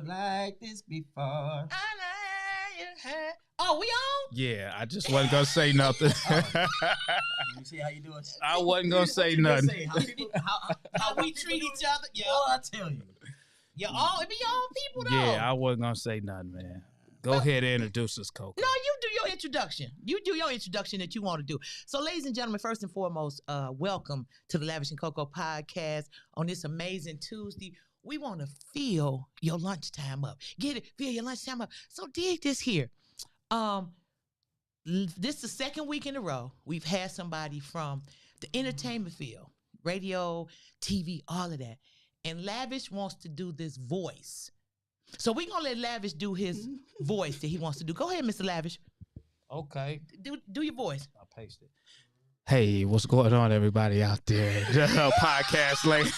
Like this before. Oh, we on? Yeah, I just wasn't gonna say nothing. Let me see how you doing. I wasn't gonna say What you nothing. say? How we treat each other? Yeah. Oh, I tell you. It be your own people though. Yeah, I wasn't gonna say nothing, man. Go ahead and introduce us, Coco. No, you do your introduction. You do your introduction that you want to do. So, ladies and gentlemen, first and foremost, welcome to the Lavish and Coco podcast on this amazing Tuesday. We want to fill your lunchtime up. Get it? Fill your lunchtime up. So dig this here. This is the second week in a row we've had somebody from the entertainment field, radio, TV, all of that. And Lavish wants to do this voice. So we're going to let Lavish do his voice that he wants to do. Go ahead, Mr. Lavish. Okay. Do your voice. I'll paste it. Hey, what's going on, everybody out there? Podcast land.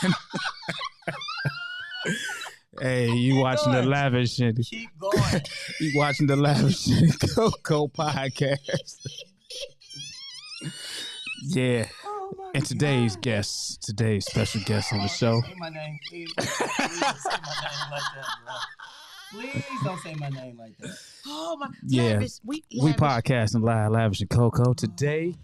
Hey, you watching the Lavish and Keep going. you watching the Lavish and Coco podcast. Yeah. Oh And today's special guest on the show. Say my name, please. Please don't say my name like that, bro. Please don't say my name like that. Oh, my. Yeah. Lavish, We Lavish. podcasting live, Lavish and Coco. Today,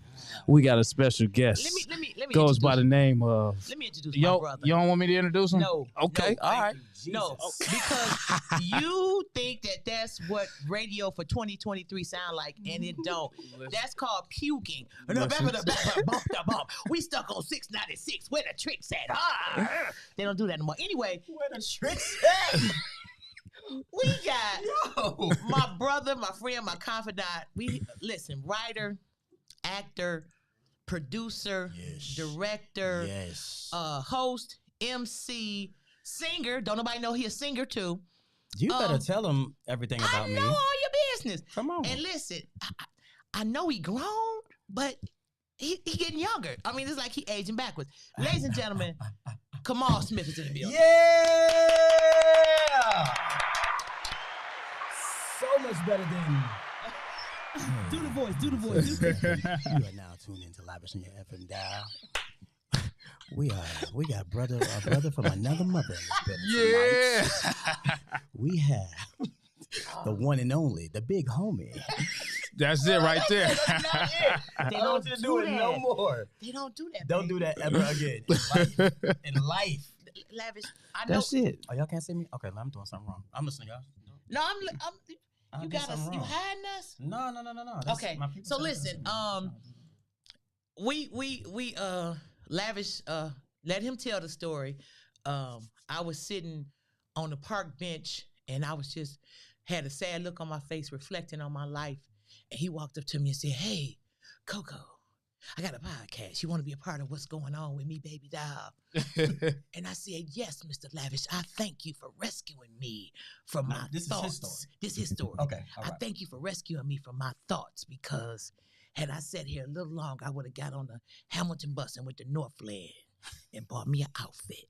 we got a special guest. Let me Goes by the name of. Let me introduce my brother. You don't want me to introduce him? No. Okay. No, all right. No, because you think that that's what radio for 2023 sound like, and it don't. That's called puking. We stuck on 696. Where the tricks at? They don't do that anymore. Anyway, Where the tricks at? we got Yo. my brother, my friend, my confidant. Writer, actor, producer, Yes. director, Yes. host, MC, singer. Don't nobody know he a singer too. You better tell him everything about I me. know all your business. Come on. And listen, I know he grown, but he getting younger. I mean, it's like he aging backwards. Ladies and gentlemen, Kamal Smith is in the building. Yeah! So much better than. Do the voice. Do the voice. You are now tuned into Lavish and your FM dial. We got a brother from another mother in this building tonight. We have the one and only, the big homie. That's it right there. That's not it. They don't do it that. no more. They don't do that. Don't baby. do that ever again. In life. Lavish. I know. That's it. Oh, y'all can't see me? Okay, I'm doing something wrong. I'm listening, y'all. No, I you did got us. something You wrong. hiding us? No. Okay. So listen, we Lavish let him tell the story. I was sitting on the park bench and I was just had a sad look on my face reflecting on my life, and he walked up to me and said, "Hey, Coco, I got a podcast. You want to be a part of what's going on with me, baby doll?" And I said, "Yes, Mr. Lavish. I thank you for rescuing me from my this thoughts." is his story. This is his story. Okay, all I right. thank you for rescuing me from my thoughts, because had I sat here a little longer, I would have got on the Hamilton bus and went to Northland and bought me an outfit.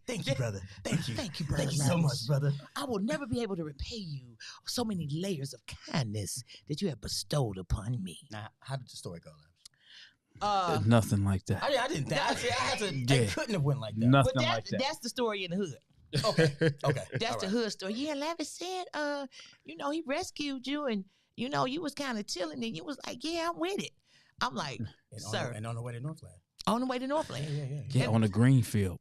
Thank you, brother. Thank you. Thank you, brother. Thank you so Lavish. much, brother. I will never be able to repay you so many layers of kindness that you have bestowed upon me. Now, how did the story go, Lavish? Nothing like that. I didn't think. I had to. Yeah. It couldn't have went like that. Nothing But like that. that's the story in the hood. Okay. That's all the right. hood story. Yeah, Lavish said, he rescued you, and you was kind of chilling, and you was like, "Yeah, I'm with it." I'm like, "Sir," And on the way to Northland. on the way to Northland. Yeah, on the green field.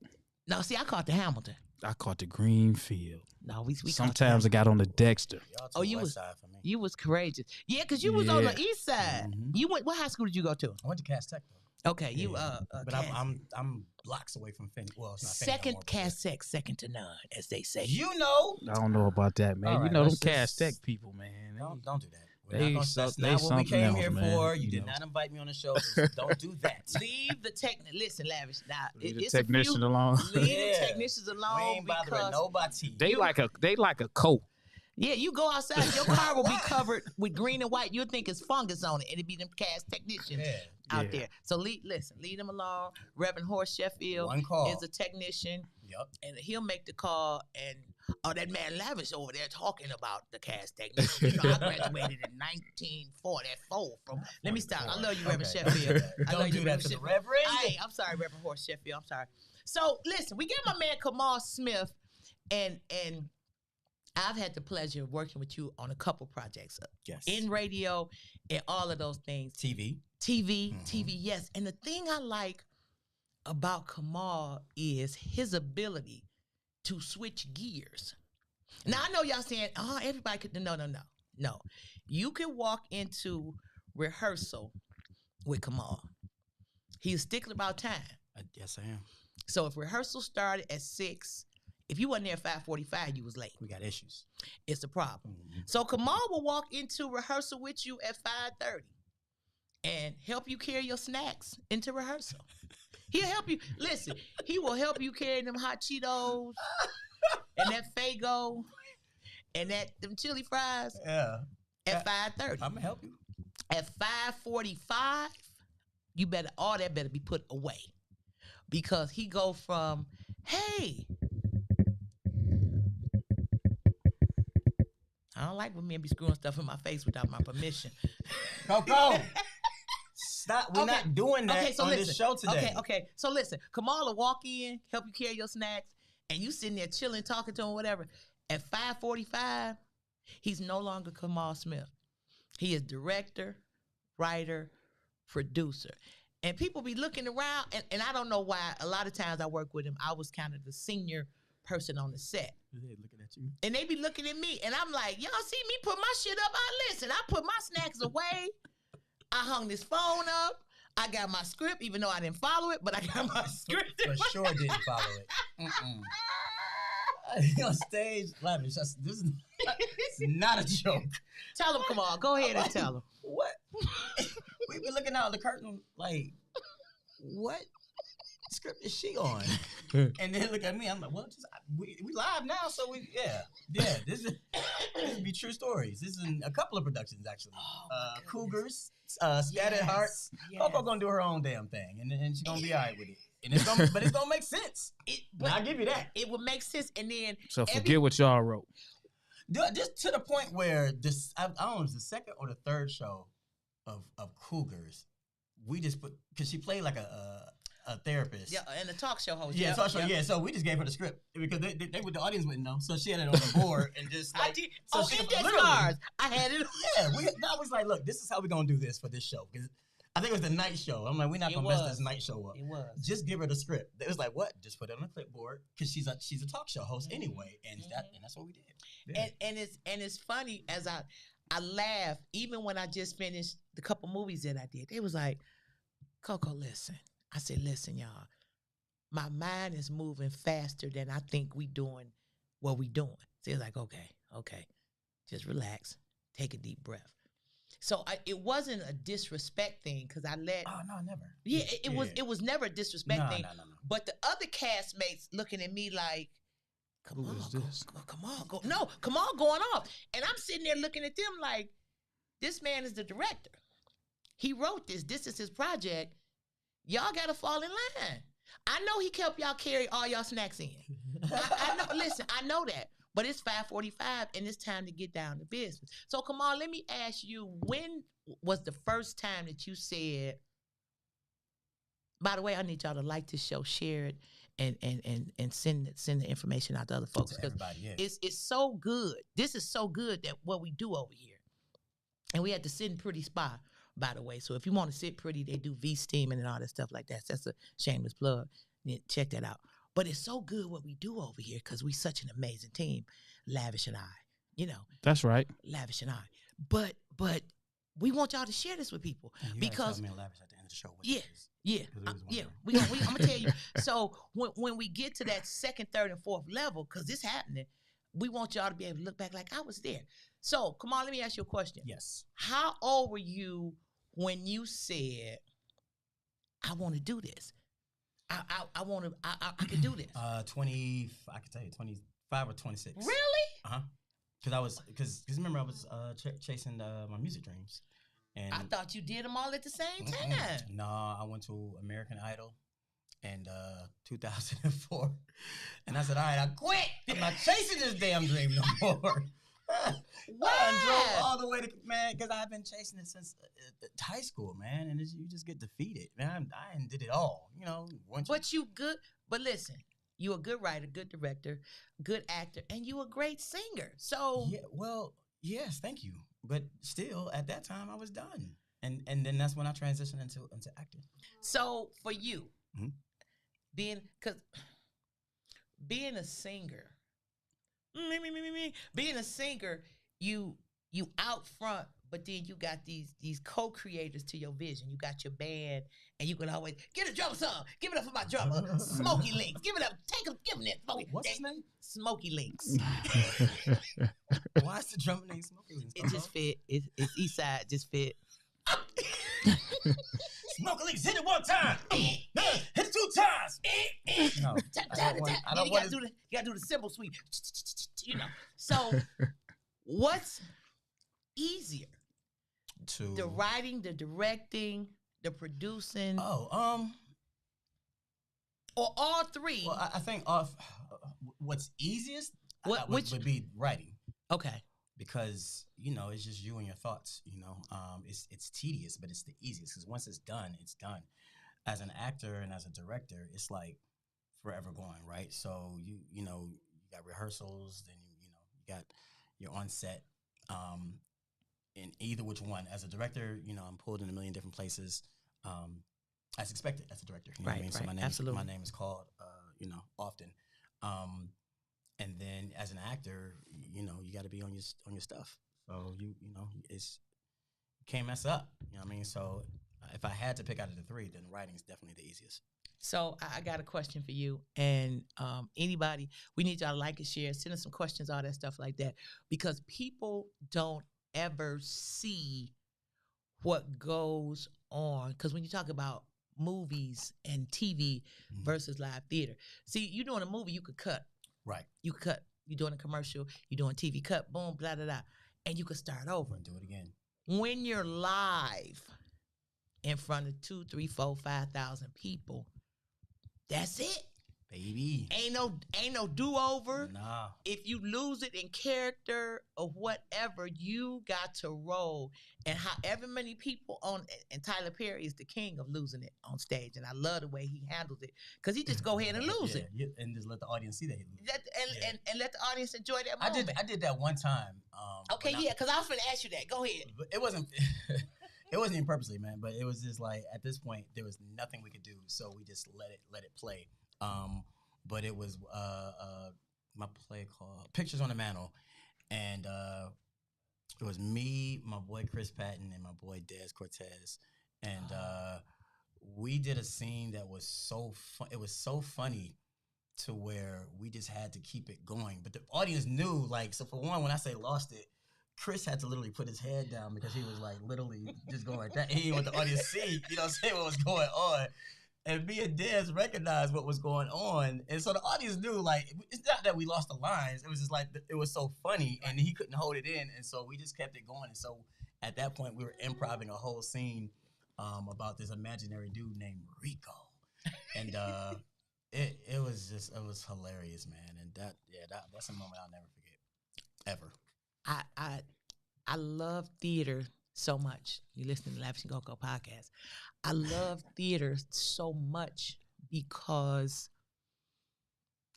No, see, I caught the Hamilton. I caught the green field. No, we caught the Sometimes I got on the Dexter. Y'all Oh, too you west was- side for me. You was courageous. Yeah, because you was on Yeah. the east side. Mhm. You went. What high school did you go to? I went to Cass Tech though. Okay, you Yeah. But Cass- I'm blocks away from Finney. Well, it's not Finney no second more, but Cass Tech, second to none, as they say. You know. I don't know about that, man. All You right, know them let's Cass just- Tech people, man. Don't do that. We're They not gonna, so- that's they not what we something came else, here man. for. You You did know. not invite me on the show. So don't do that. Leave the Listen, Lavish. Now Leave the it's a few- technician alone. Leave Yeah. the technicians We alone ain't bothering because nobody. They like a coat. yeah, you go outside, your car will be covered with green and white. You'll think it's fungus on it, and it be them Cass technicians Yeah. out Yeah. there. So leave them alone. Reverend Horace Sheffield One call. is a technician, Yep. and he'll make the call. And that man Lavish over there talking about the Cass technician. You know, I graduated in 1944 from. Let me stop. I love you, Reverend Okay. Sheffield. I love Don't you, do that Reverend to the Sheffield. Reverend. I'm sorry, Reverend Horace Sheffield. I'm sorry. So listen, we got my man Kamal Smith, And I've had the pleasure of working with you on a couple projects Yes. in radio and all of those things. TV. TV, yes. And the thing I like about Kamal is his ability to switch gears. Now, I know y'all saying, oh, everybody could. No. You can walk into rehearsal with Kamal. He's stickler about time. Yes, I am. So if rehearsal started at 6, if you wasn't there at 5:45, you was late. We got issues. It's a problem. So Kamal will walk into rehearsal with you at 5:30 and help you carry your snacks into rehearsal. He'll help you. Listen, he will help you carry them hot Cheetos and that Faygo and them chili fries. Yeah. At 5:30. I'm gonna help you. At 5:45, you better all that better be put away. Because he go from, hey, I don't like when men be screwing stuff in my face without my permission. Coco, stop. We're not doing that on this show today. Okay. So listen, Kamal will walk in, help you carry your snacks, and you sitting there chilling, talking to him, whatever. At 5:45, he's no longer Kamal Smith. He is director, writer, producer. And people be looking around, and I don't know why. A lot of times I work with him, I was kind of the senior person on the set. They looking at you. And they be looking at me, and I'm like, y'all see me put my shit up? Listen, I put my snacks away. I hung this phone up. I got my script, even though I didn't follow it, but I got my script. For sure didn't follow it. On stage, Lavish, this is not a joke. Tell him, Kamal. Go ahead and tell him. What? We be looking out the curtain like, what script is she on? And then look at me. I'm like, well, we live now, so This be true stories. This is in a couple of productions actually. Cougars, Scattered Hearts. Yes. Coco gonna do her own damn thing, and she's gonna be all right with it. And but it's gonna make sense. I'll give you that. It would make sense, and then So forget what y'all wrote. Just to the point where this, I don't know, it was the second or the third show of Cougars. We just put, because she played like a therapist. Yeah, and the talk show host. Yeah, talk show. Yeah, so we just gave her the script because they the audience wouldn't know, so she had it on the board and just like. I did. So index cards. I had it. Yeah, I was like, look, this is how we're gonna do this for this show, because I think it was the night show. I'm like, we're not gonna mess this night show up. It was. Just give her the script. It was like, what? Just put it on the clipboard, because she's a talk show host anyway, and that's what we did. Yeah. And it's funny, as I laugh, even when I just finished the couple movies that I did. They was like, Coco, listen. I said, listen, y'all. My mind is moving faster than I think we doing what we doing. So it's like, okay. Just relax. Take a deep breath. So it wasn't a disrespect thing, because I let. Oh no, never. Yeah, it was never a disrespect thing. No. But the other castmates looking at me like, come on, going off. And I'm sitting there looking at them like, this man is the director. He wrote this. This is his project. Y'all got to fall in line. I know he helped y'all carry all y'all snacks in. I know. Listen, I know that. But it's 5:45 and it's time to get down to business. So, Kamal, let me ask you, when was the first time that you said, by the way, I need y'all to like this show, share it, and send the information out to other folks. To everybody, yeah. It's so good. This is so good that what we do over here. And we had the Sitting Pretty spa, by the way. So if you want to sit pretty, they do V-steaming and all that stuff like that. That's a shameless plug. Check that out. But it's so good what we do over here, because we such an amazing team, Lavish and I. That's right. Lavish and I. But we want y'all to share this with people, because tell me Lavish at the end of the show. I'm gonna tell you. So when we get to that second, third, and fourth level, because this happening, we want y'all to be able to look back like I was there. So come on, let me ask you a question. Yes. How old were you when you said, I want to do this? I want to. I can do this. 20. I can tell you, 25 or 26. Really? Because remember I was chasing my music dreams, and I thought you did them all at the same time. No, I went to American Idol in 2004, and I said, all right, I quit. I'm not chasing this damn dream no more. Why? I drove all the way to, man, because I've been chasing it since high school, man, and you just get defeated. Man, I did it all, But you good. But listen, You a good writer, good director, good actor, and you a great singer. So Yeah, well, yes, thank you. But still, at that time, I was done, and then that's when I transitioned into acting. so for you, Mhm. being because being a singer, being a singer, you out front, but then you got these co-creators to your vision. You got your band, and you can always get a drum song. Give it up for my drummer, Smokey Links. Give it up, give him that Smokey. What's his name? Smokey Links. Why is the drummer name Smokey Links? It just fit. It's East Side. Just fit. Smokey Links, hit it one time. Hit it 2 times. No, I don't want to. You gotta do the cymbal sweep. You know. So, what's easier? The writing, the directing, the producing, or all three? Well, I think what's easiest would be writing. Okay. Because it's just you and your thoughts. It's tedious, but it's the easiest because once it's done, it's done. As an actor and as a director, it's like forever going, right? So you got rehearsals, then you're on set. In either which one, as a director, I'm pulled in a million different places, as expected as a director. You know what I mean? So my name is called, often. And then as an actor, you got to be on your stuff. So you can't mess up. You know what I mean? So if I had to pick out of the three, then writing is definitely the easiest. So I got a question for you, and anybody, we need y'all to like and share, send us some questions, all that stuff like that, because people don't ever see what goes on. Because when you talk about movies and TV versus live theater, see, you doing a movie, you could cut. Right. You could cut. You're doing a commercial, you're doing TV, cut, boom, blah, blah, blah. And you could start over. And do it again. When you're live in front of 2, 3, 4, 5,000 people, that's it. Baby. Ain't no do-over. Nah. If you lose it in character or whatever, you got to roll. And however many people and Tyler Perry is the king of losing it on stage. And I love the way he handles it. Because he just go ahead and lose it. Yeah, and just let the audience see that he loses it. And let the audience enjoy that moment. I did that one time. Okay, yeah, because I was going to ask you that. Go ahead. It wasn't... It wasn't even purposely, man, but it was just like at this point there was nothing we could do, so we just let it play. But it was my play called Pictures on the Mantle, and it was me, my boy Chris Patton, and my boy Des Cortez, and we did a scene that was so fun. It was so funny to where we just had to keep it going, but the audience knew. Like, so for one, when I say lost it, Chris had to literally put his head down because he was like literally just going like that. He didn't want the audience to see, what I'm saying, what was going on. And me and Dez recognized what was going on. And so the audience knew, like, it's not that we lost the lines. It was just like, it was so funny and he couldn't hold it in. And so we just kept it going. And so at that point, we were improvising a whole scene about this imaginary dude named Rico. And it was hilarious, man. And that's a moment I'll never forget, ever. I love theater so much. You listen to the Lavish and Coco podcast. I love theater so much because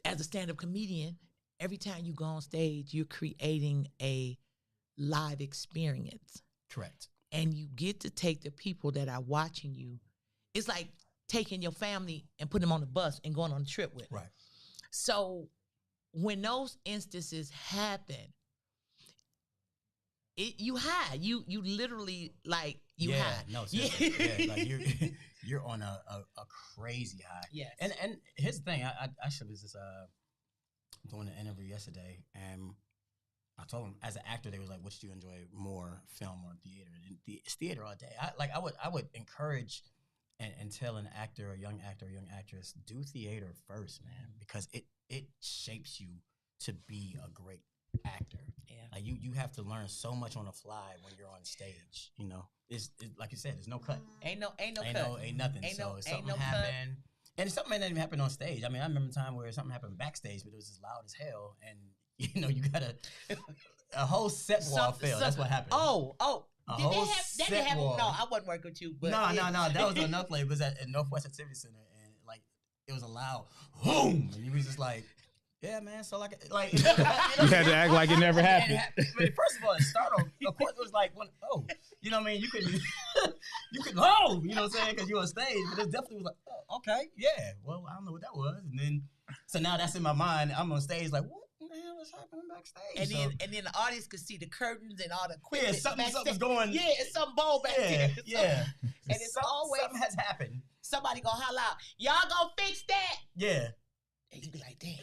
as a stand-up comedian, every time you go on stage, you're creating a live experience. Correct. And you get to take the people that are watching you. It's like taking your family and putting them on the bus and going on a trip with them. Right. So when those instances happen, you hide. You literally like you hide. No, seriously. Yeah, like you're on a crazy high. Yes. And here's the thing. I actually was just doing an interview yesterday, and I told them as an actor, they was like, "Which do you enjoy more, film or theater?" And it's theater all day. I would encourage and tell an actor, a young actress, do theater first, man, because it shapes you to be a great actor. Yeah. Like you have to learn so much on the fly when you're on stage. It's like you said, there's no cut. Ain't nothing. If something happened, and something may not even happen on stage. I mean, I remember a time where something happened backstage, but it was as loud as hell, and you gotta a whole set wall fell. That's what happened. That didn't happen. No, I wasn't working with you. But no. That was another place. It was at Northwest Activity Center, and like it was a loud boom, and you was just like, yeah, man. So like You had to act like it never happened. First of all, it startled. Of course, it was like, you know what I mean? You couldn't, you couldn't, you know what I'm saying? Because you on stage, but it definitely was like, oh, okay, yeah. Well, I don't know what that was, and then so now that's in my mind. I'm on stage like, what the hell is happening backstage? And then the audience could see the curtains and all the equipment. Yeah, something's going. Yeah, it's some bowl back there. Yeah, and it's always something has happened. Somebody gonna holler out, y'all gonna fix that? Yeah. And you be like, damn.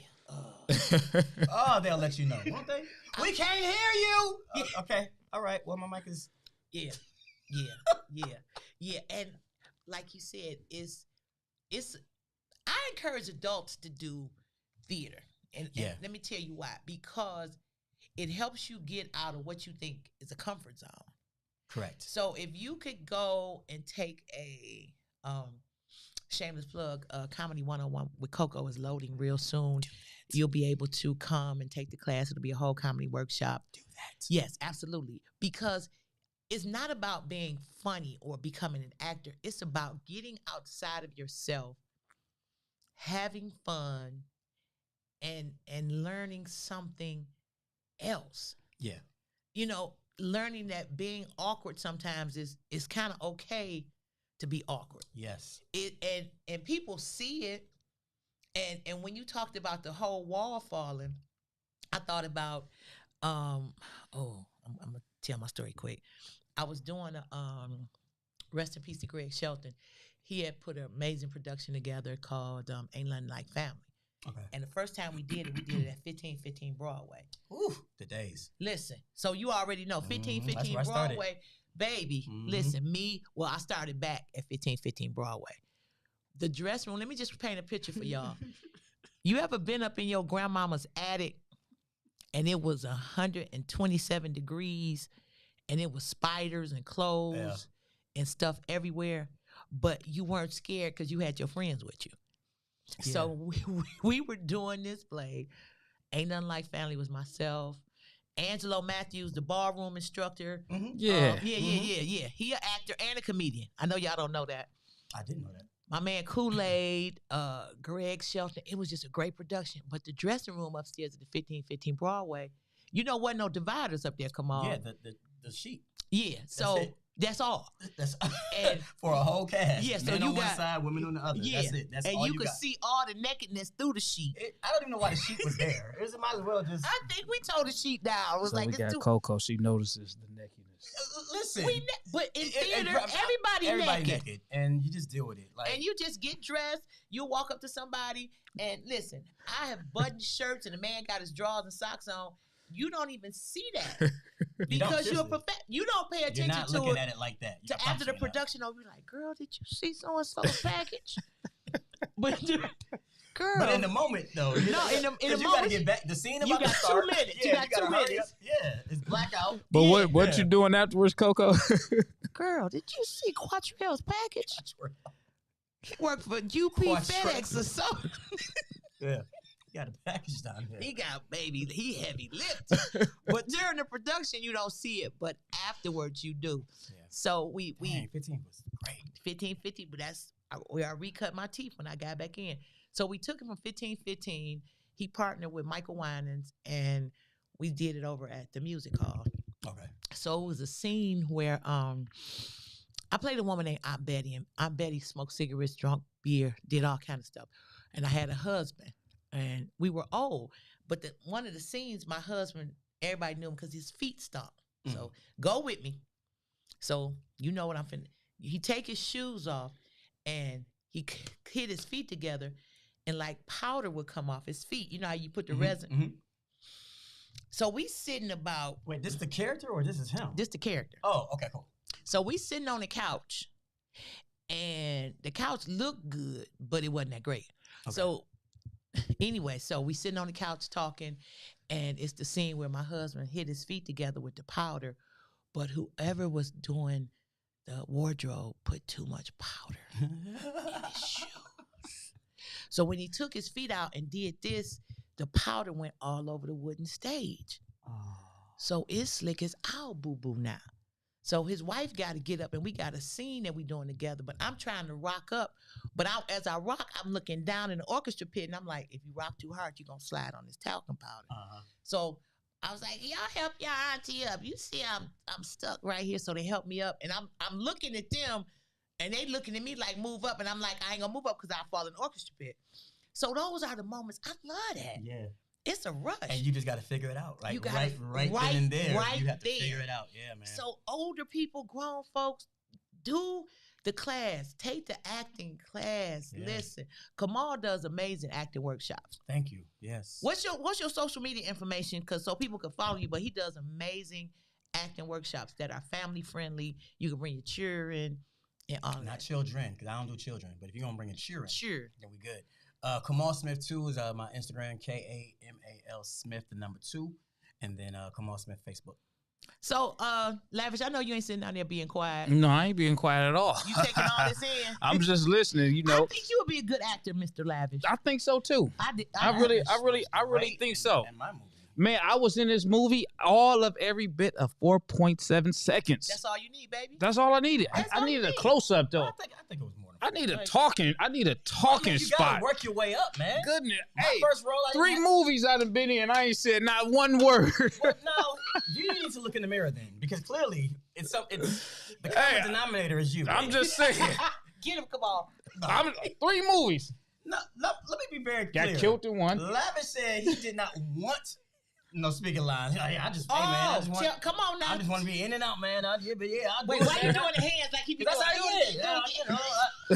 Oh, they'll let you know, won't they? We can't hear you. Okay, all right. Well, my mic is. Yeah. And like you said, it's. I encourage adults to do theater, and let me tell you why. Because it helps you get out of what you think is a comfort zone. Correct. So if you could go and take a shameless plug, Comedy 101 with Coco is loading real soon. You'll be able to come and take the class. It'll be a whole comedy workshop. Do that. Yes, absolutely. Because it's not about being funny or becoming an actor. It's about getting outside of yourself, having fun, and learning something else. Yeah. You know, learning that being awkward sometimes is kind of okay to be awkward. Yes. And people see it. And when you talked about the whole wall falling, I thought about I'm gonna tell my story quick. I was doing a rest in peace to Greg Shelton. He had put an amazing production together called Ain't Nothing Like Family. Okay. And the first time we did it at 1515 Broadway. Ooh, the days. Listen, so you already know 1515 That's where I Broadway, baby. Listen, I started back at 1515 Broadway. The dressing room, let me just paint a picture for y'all. You ever been up in your grandmama's attic and it was 127 degrees and it was spiders and clothes and stuff everywhere, but you weren't scared because you had your friends with you. Yeah. So we were doing this play. Ain't Nothing Like Family was myself, Angelo Matthews, the ballroom instructor. Mm-hmm. Yeah. He an actor and a comedian. I know y'all don't know that. I didn't know that. My man Kool-Aid, Greg Shelton. It was just a great production. But the dressing room upstairs at the 1515 Broadway, wasn't no dividers up there, Kamal. Yeah, the sheet. Yeah, so that's all. That's and for a whole cast. Yeah, so men you on got one side, women on the other. Yeah, that's it. That's and all you could got. see all the nakedness through the sheet. I don't even know why the sheet was there. It might as well just. I think we tore the sheet down. It was so like we got too... Coco. She notices the nakedness. Listen, but in theater, everybody naked, and you just deal with it. Like, and you just get dressed. You walk up to somebody and listen. I have button shirts, and the man got his drawers and socks on. You don't even see that because you're a you don't pay attention to it. You're not looking at it like that. After the production, I'll be like, "Girl, did you see so and so's package?" But girl, but in the moment though, in the moment, you gotta get back. The scene about you got 2 minutes. Yeah, you got 2 minutes. Yeah, it's blackout. But what you doing afterwards, Coco? Girl, did you see Quattrell's package? He worked for UP FedEx or something. Yeah. He got a package down there. He heavy lipped. But during the production, you don't see it. But afterwards, you do. Yeah. So we 15 was great. 1550, but I recut my teeth when I got back in. So we took him from 1515. He partnered with Michael Winans, and we did it over at the music hall. Okay. So it was a scene where I played a woman named Aunt Betty, and Aunt Betty smoked cigarettes, drank beer, did all kind of stuff. And I had a husband. And we were old, but one of the scenes, my husband, everybody knew him because his feet stunk. So go with me. So you know what I'm finna. He take his shoes off, and he hit his feet together, and like powder would come off his feet. You know how you put the resin. Mm-hmm. So we sitting about. Wait, this the character or this is him? This the character. Oh, okay, cool. So we sitting on the couch, and the couch looked good, but it wasn't that great. Okay. So. Anyway, so we sitting on the couch talking, and it's the scene where my husband hit his feet together with the powder, but whoever was doing the wardrobe put too much powder in his shoes. So when he took his feet out and did this, the powder went all over the wooden stage. Oh. So it's slick as owl boo-boo now. So his wife got to get up, and we got a scene that we doing together. But I'm trying to rock up. But as I rock, I'm looking down in the orchestra pit, and I'm like, if you rock too hard, you're going to slide on this talcum powder. So I was like, y'all help your auntie up. You see I'm stuck right here. So they helped me up. And I'm looking at them, and they looking at me like, move up. And I'm like, I ain't going to move up because I'll fall in the orchestra pit. So those are the moments. I love that. Yeah. It's a rush. And you just got to figure it out. Like, right then and there. You have to figure it out. Yeah, man. So older people, grown folks, do the class. Take the acting class. Yeah. Listen, Kamal does amazing acting workshops. Thank you. Yes. What's your social media information? Because so people can follow you, but he does amazing acting workshops that are family friendly. You can bring your children and all Not that. Children, because I don't do children. But if you're gonna bring a children, Sure. then we good. Kamal Smith 2 is my Instagram, Kamal Smith, the number 2, and then Kamal Smith Facebook. So, Lavish, I know you ain't sitting down there being quiet. No, I ain't being quiet at all. You taking all this in? I'm just listening. You I know, think you would be a good actor, Mr. Lavish. I think so too. I really think so. In my movie. Man, I was in this movie all of every bit of 4.7 seconds. That's all you need, baby. That's all I needed. That's I all you needed a need. close up though. I think it was more. I need a talking You spot. gotta work your way up, man. Goodness. My Hey, first role, 3 movies I done been in. I ain't said not one word. Well, no, you need to look in the mirror then, because clearly the common denominator is you. I'm just saying. Get him, Kamal. 3 movies. No, let me be very clear. Got killed in one. Lavish said he did not want no speaking lines. Hey, man, I just want. Come on now. I just want to be in and out, man. I'll do Wait, it, why you man. doing the hands like he be That's doing? how you is. You know,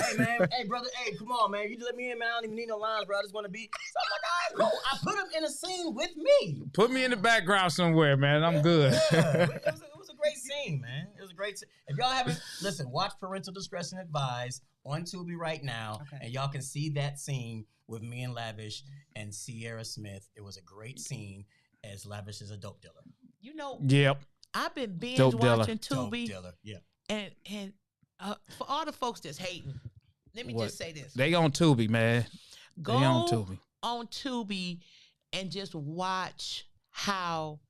hey, man. Hey, brother. Hey, come on, man. You just let me in, man. I don't even need no lines, bro. I just want to be. So I'm like, all right, cool. I put him in a scene with me. Put me in the background somewhere, man. I'm good. Yeah. It was a great scene, man. It was a great scene. If y'all haven't, listen, watch Parental Discretion Advised on Tubi right now, and y'all can see that scene with me and Lavish and Sierra Smith. It was a great scene as Lavish is a dope dealer. You know, Yep. I've been binge Dope dealer. watching Dope Tubi, dealer, yeah. and for all the folks that's hating, let me just say this: They on Tubi, man. go They on Tubi. on Tubi and just watch how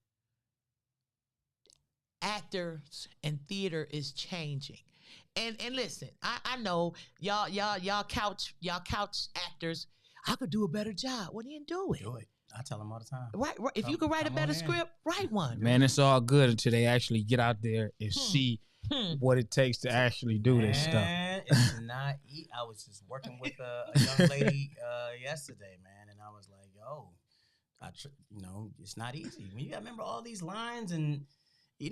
actors and theater is changing. And listen, I know y'all couch actors. I could do a better job. Well, then do it. Do it. I tell them all the time. Right. If you could write a come better on in. script, write one. Man, it's all good until they actually get out there and see what it takes to actually do this stuff. Man, it's not easy. I was just working with a young lady yesterday, man, and I was like, yo, it's not easy. When you got to remember all these lines and,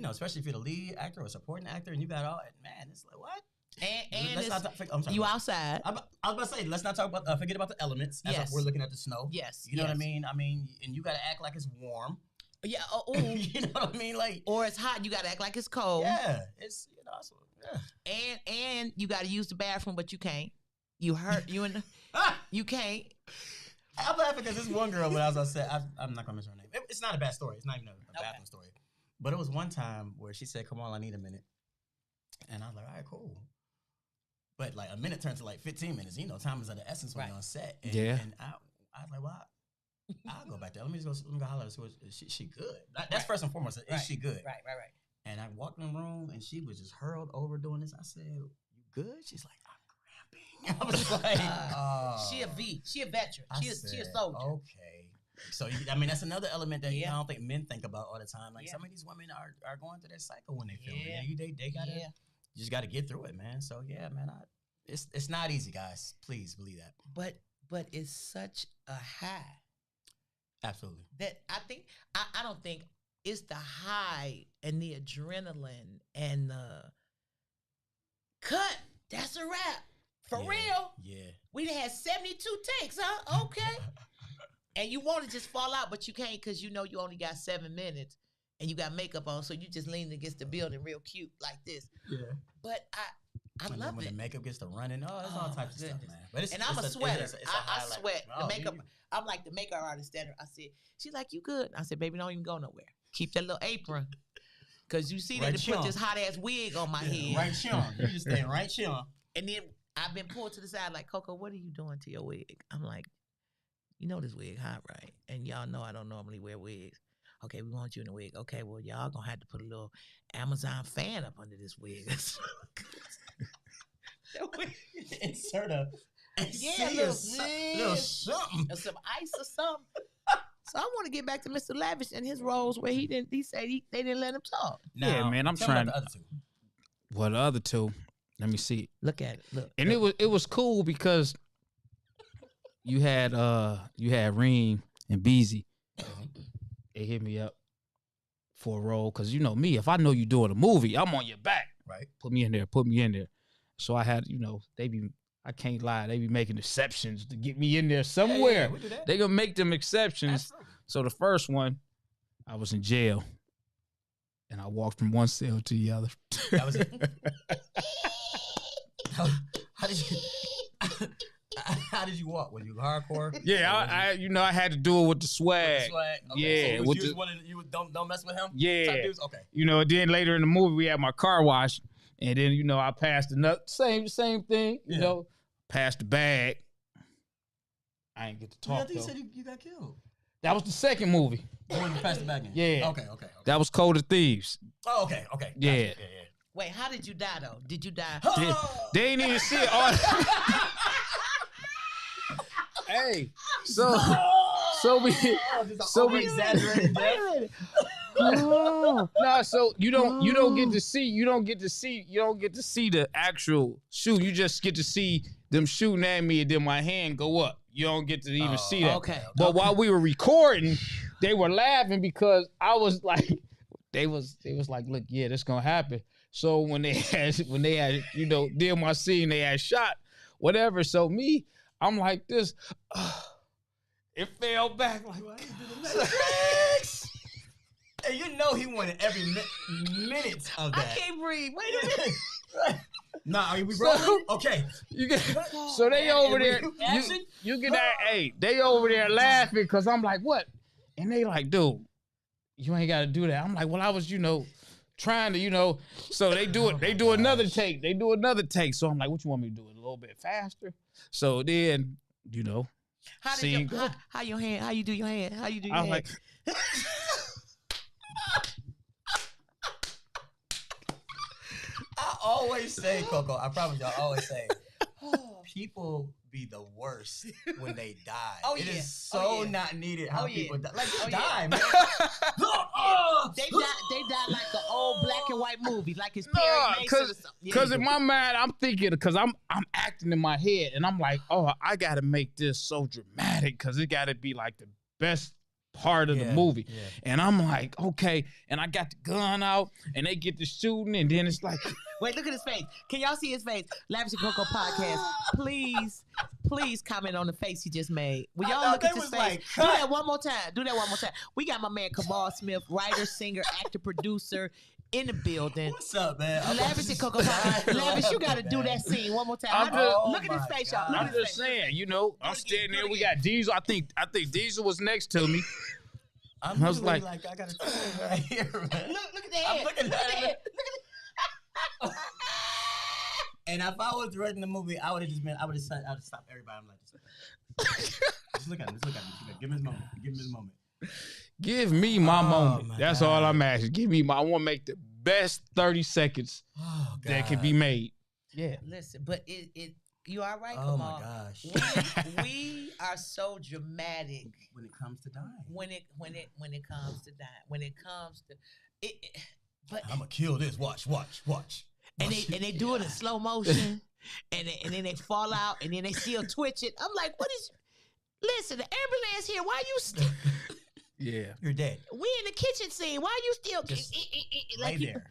especially if you're the lead actor or supporting actor and you got all, man, it's like, what? And let's not I'm sorry, you outside. I was about to say, let's not talk about, forget about the elements as we're looking at the snow. Yes. You know what I mean? And you got to act like it's warm. Yeah. You know what I mean? Like, or it's hot. You got to act like it's cold. yeah. It's, yeah. And you got to use the bathroom, but you can't. You you can't. I'm laughing because this one girl, when I was upset, I'm not going to mention her name. It's not a bad story. It's not even a bathroom story. But it was one time where she said, come on, I need a minute. And I was like, all right, cool. But like a minute turns to like 15 minutes. Time is of the essence when you're on set. And, and I was like, well, I'll go back there. Let me go holler at her. Is she good? That's first and foremost. Is she good? Right. And I walked in the room and she was just hurled over doing this. I said, you good? She's like, I'm cramping. I was like, she a V. She a veteran. She a soldier. Okay. So, that's another element that I don't think men think about all the time. Like some of these women are going through their cycle when they film it. They gotta, you just gotta get through it, man. So yeah, man, it's not easy, guys. Please believe that. But it's such a high. Absolutely. That I think I don't think it's the high and the adrenaline and the cut. That's a wrap. For real. Yeah. We had 72 takes, huh? Okay. And you want to just fall out, but you can't because you only got 7 minutes and you got makeup on, so you just lean against the building real cute like this. Yeah. But I love when it. the makeup gets to running, there's all types of stuff, man. But I'm a sweater. I highlight. sweat. The makeup. I'm like the makeup artist standard. I said, she's like, you good? I said, baby, don't even go nowhere. Keep that little apron. Because you see that they put this hot ass wig on my head. Right, Sean. You just stay right, Sean. And then I've been pulled to the side like, Coco, what are you doing to your wig? I'm like, this wig hot, right? And y'all know I don't normally wear wigs. Okay, we want you in the wig. Okay, well, y'all gonna have to put a little Amazon fan up under this wig. Insert a Yeah, little something, some ice or something. So I want to get back to Mr. Lavish and his roles where he said they didn't let him talk. Now, yeah, man, I'm tell me trying. about the other two. Well, the other two, let me see. Look at it. Look. And it was cool because you had Reem and Beezy. They hit me up for a role because you know me. If I know you doing a movie, I'm on your back. Right. Put me in there. Put me in there. So I had, I can't lie. They be making exceptions to get me in there somewhere. Yeah, we do that. They gonna make them exceptions. Absolutely. So the first one, I was in jail, and I walked from one cell to the other. That was it. How did you? How did you walk? Were you hardcore? Yeah, I had to do it with the swag. With the swag? Okay. Yeah, So you don't mess with him. Yeah. Type dudes? Okay. Then later in the movie we had my car wash, and then I passed another same thing. Yeah. Passed the bag. I ain't get to talk. I think you said you got killed. That was the second movie. When you passed the bag in. Yeah. Okay. That was Code of Thieves. Oh, okay. Yeah. Gotcha. Wait, how did you die though? Did you die? They ain't even see it. Hey, so we exaggerated death. No, so you don't get to see the actual shoot. You just get to see them shooting at me and then my hand go up. You don't get to even see that. Okay. But while we were recording, they were laughing because I was like, they was like, look, yeah, this gonna happen. So when they had did my scene, they had shot whatever. So me, I'm like this. It fell back like. And he wanted every minute of that. I can't breathe. Wait a minute. Nah, we rolling? Okay. So they over there. You get that? Hey, they over there laughing because I'm like, what? And they like, dude, you ain't got to do that. I'm like, well, I was, trying to, So they do it. They do another take. So I'm like, what you want me to do? It a little bit faster. So then, How your hand? How you do your hand? How you do your hand? I'm like. I always say, Coco, I promise you, I always say, people be the worst when they die. Oh, it yeah. is so not needed how people die. Like, die, man. They died like the old black and white movie, like his Perry Mason or something. Because in my mind, I'm thinking, because I'm acting in my head, and I'm like, oh, I got to make this so dramatic, because it got to be like the best part of the movie. Yeah. And I'm like, okay. And I got the gun out, and they get to shooting, and then it's like... Wait, look at his face. Can y'all see his face? Lavish and Coco podcast. Please comment on the face he just made. Will y'all look at his face? Like, do that one more time. We got my man Kamal Smith, writer, singer, actor, producer, in the building. What's up, man? Lavish and Coco podcast. Lavish, you got to do that scene one more time. Look at his face, y'all. I'm just saying, I'm standing there. We got Diesel. I think Diesel was next to me. I was like, I got to right here, man. Look at that. I'm looking at it. And if I was directing the movie, I would have stopped everybody. I'm like, just look at him. Give him his moment. Give me my moment. That's all I'm asking. Give me I want to make the best 30 seconds that can be made. Yeah. Listen, but you all right, Kamal? Oh my gosh. We are so dramatic when it comes to dying. When it comes to dying. When it comes to it, but I'm gonna kill this. Watch. And they do it in slow motion, and then they fall out, and then they still twitch it. I'm like, what is? Listen, the ambulance here. Why you? Yeah, you're dead. We in the kitchen scene. Why you still? Lay there.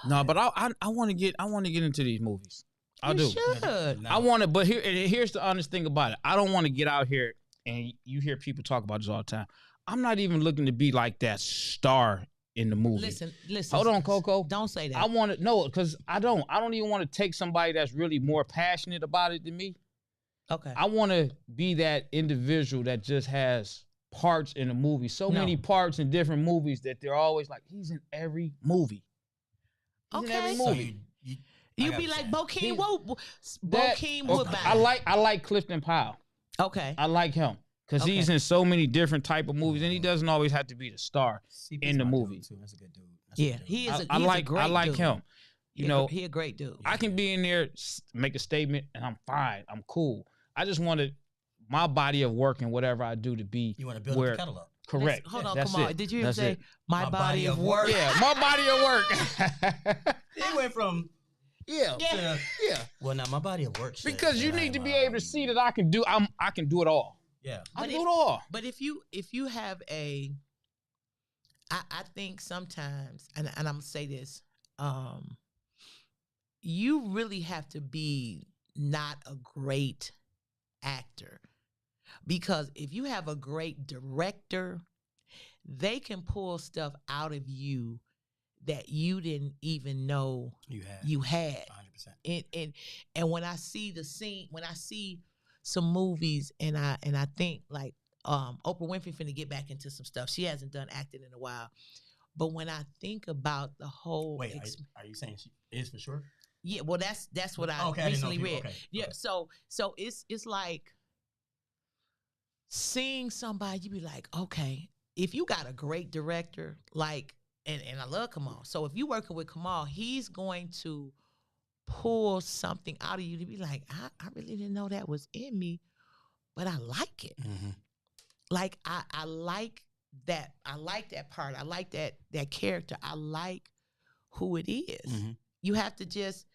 No, but I want to get into these movies. I do. Should. I want to, but here's the honest thing about it. I don't want to get out here and you hear people talk about this all the time. I'm not even looking to be like that star in the movie. Listen. Hold on, Coco. Don't say that. I want to know because I don't even want to take somebody that's really more passionate about it than me. Okay. I want to be that individual that just has parts in a movie. Many parts in different movies that they're always like, he's in every movie. He's in every movie. So you be like Bokeem Woodbine. I like Clifton Powell. Okay. I like him. Because Okay. he's in so many different type of movies, and he doesn't always have to be the star in the movie. Too. That's a good dude. That's a Yeah, good dude. he is. I like dude. him. You know, he a great dude. I can be in there, make a statement, and I'm fine. I'm cool. I just wanted my body of work and whatever I do to be. You want to build up the catalog. Correct. Hold on, That's Kamal. it. Did you ever That's say it. my body of work? Yeah, my body of work. He went from yeah. to, Yeah. well, now my body of work. Because you need to be able to see that I can do it all. Yeah. I can do it all. But if you have I think sometimes, and I'm gonna say this, you really have to be not a great actor, because if you have a great director, they can pull stuff out of you that you didn't even know you had. 100%. And when I see the scene, when I see some movies, and I think like Oprah Winfrey finna get back into some stuff. She hasn't done acting in a while, but when I think about the whole, wait, are you saying she is for sure? Yeah, well, that's what I recently read. Okay. Yeah, so it's like seeing somebody, you be like, okay, if you got a great director, like, and I love Kamal. So if you working with Kamal, he's going to pull something out of you to be like, I really didn't know that was in me, but I like it. Mm-hmm. Like I like that. I like that part. I like that character. I like who it is. Mm-hmm. You have to just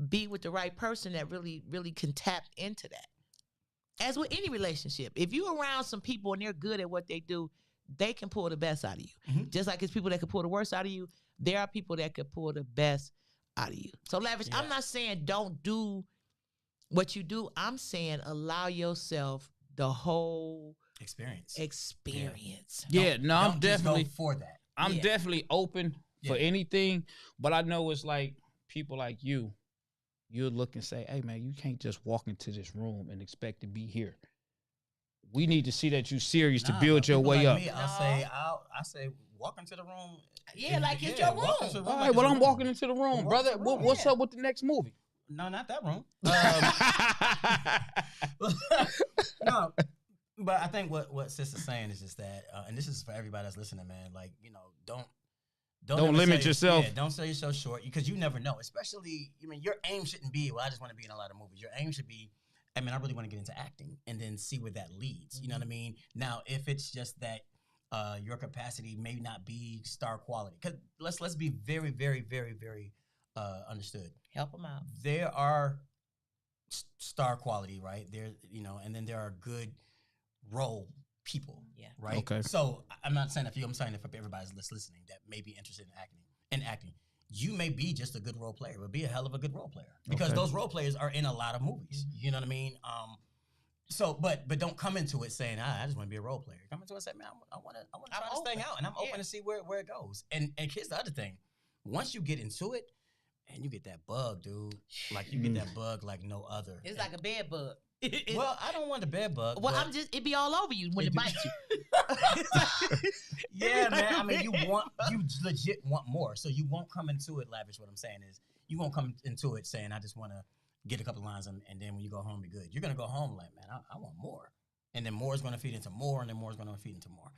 be with the right person that really, really can tap into that. As with any relationship, if you're around some people and they're good at what they do, they can pull the best out of you. Mm-hmm. Just like it's people that can pull the worst out of you, there are people that can pull the best out of you. So Lavish, I'm not saying don't do what you do. I'm saying allow yourself the whole experience. Yeah, no, I'm definitely for that. I'm definitely open for anything, but I know it's like people like you'll look and say, hey man, you can't just walk into this room and expect to be here. We need to see that you're serious to build your way up. I say walk into the room. Yeah, like it's your room. All right, well, I'm walking into the room, brother. What's up with the next movie? No, not that room. No, but I think what Sis is saying is just that, and this is for everybody that's listening, man. Like, you know, don't limit yourself. Yeah, don't sell yourself short, because you never know. Especially, I mean, your aim shouldn't be, well, I just want to be in a lot of movies. Your aim should be, I mean, I really want to get into acting, and then see where that leads. You know what I mean? Now, if it's just that your capacity may not be star quality, because let's be very, very, very, very understood. Help them out. There are star quality, right? There, you know, and then there are good role people, right? Okay. So I'm not saying I'm saying for everybody that's listening that may be interested in acting. You may be just a good role player, but be a hell of a good role player, because those role players are in a lot of movies. You know what I mean? So, but don't come into it saying, I just want to be a role player. Come into it and say, man, I want to try this thing out, and I'm open to see where it goes. And here's the other thing: once you get into it, and you get that bug, dude, like you get that bug like no other. It's like a bed bug. Well, I don't want the bed bug. Well, it be all over you when it bites you. Yeah, man. I mean, you legit want more. So you won't come into it lavish. What I'm saying is, you won't come into it saying, I just want to get a couple lines, and then when you go home, be good. You're going to go home like, man, I want more. And then more is going to feed into more, and then more is going to feed into more.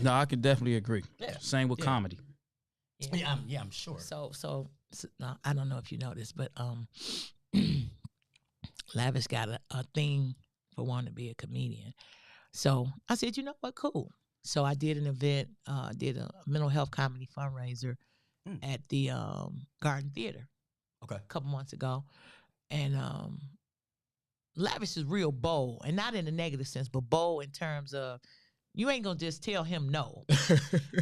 No, I can definitely agree. Yeah. Same with comedy. Yeah, I'm sure. So no, I don't know if you know this, but Lavish got a thing for wanting to be a comedian. So I said, you know what, cool. So I did an event, did a mental health comedy fundraiser at the Garden Theater a couple months ago. And Lavish is real bold, and not in a negative sense, but bold in terms of, you ain't gonna just tell him no.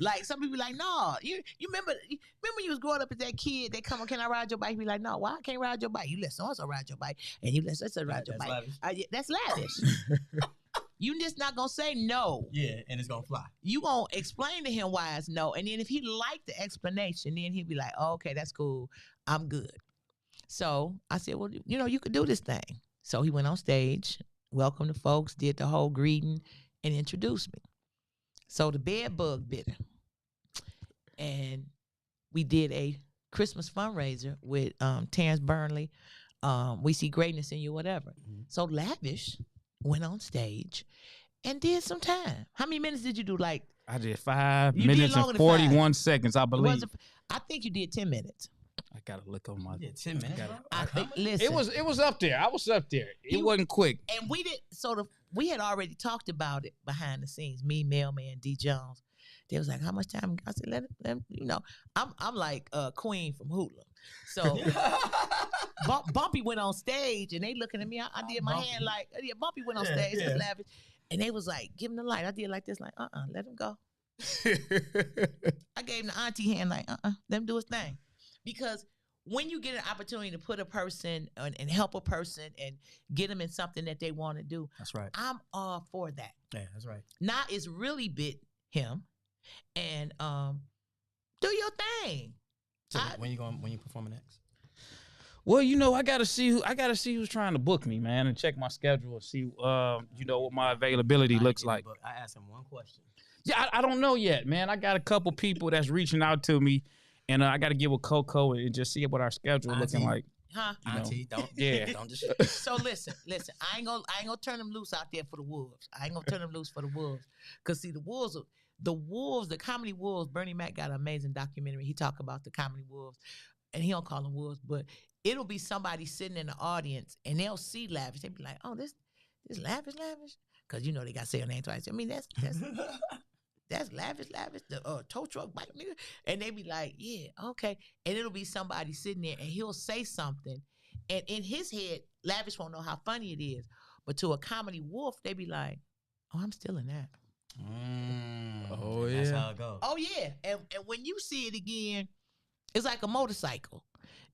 Like some people be like, no. You remember when you was growing up as that kid, they come on, can I ride your bike? You be like, no, why I can't ride your bike? You let so-and-so ride your bike, and you let so-and-so ride your bike. That's Lavish. You just not gonna say no. Yeah, and it's gonna fly. You gonna explain to him why it's no, and then if he like the explanation, then he'll be like, oh, okay, that's cool, I'm good. So I said, well, you know, you could do this thing. So he went on stage, welcomed the folks, did the whole greeting, and introduced me. So the bed bug bit her. And we did a Christmas fundraiser with Terrence Burnley. We see greatness in you, whatever. So Lavish went on stage and did some time. How many minutes did you do? Like I did 5 You did minutes longer and than 41 seconds, I it believe. wasn't. I think you did 10 minutes. I gotta look on my. You did 10 minutes, bro? I think. Listen, It was up there. I was up there. It wasn't quick. and we did sort of. We had already talked about it behind the scenes. Me, Mailman, D. Jones. They was like, "How much time?" I said, "Let him." You know, I'm like Queen from Hoodlum. So Bumpy went on stage, and they looking at me. I did my hand like, yeah. Bumpy went on stage. It was Lavish, and they was like, "Give him the light." I did like this, like, let him go. I gave him the auntie hand, like, let him do his thing, because when you get an opportunity to put a person and help a person and get them in something that they want to do, that's right. I'm all for that. Yeah, that's right. Now it's really bit him, and do your thing. So when you performing next? Well, I gotta see who's trying to book me, man, and check my schedule and see what my availability looks like. I asked him one question. Yeah, I don't know yet, man. I got a couple people that's reaching out to me, and I got to get with Coco and just see what our schedule looking like. Huh? Auntie, don't just. So listen. I ain't gonna turn them loose out there for the wolves. I ain't gonna turn them loose for the wolves, cause see the wolves, the comedy wolves. Bernie Mac got an amazing documentary. He talk about the comedy wolves, and he don't call them wolves, but it'll be somebody sitting in the audience and they'll see Lavish. They be like, "Oh, this Lavish," cause they got to say your name twice. I mean, that's Lavish, the tow truck bike nigga. And they be like, yeah, okay. And it'll be somebody sitting there and he'll say something. And in his head, Lavish won't know how funny it is. But to a comedy wolf, they be like, oh, I'm still in that. Oh, yeah. That's how it goes. Oh, yeah. And when you see it again, it's like a motorcycle.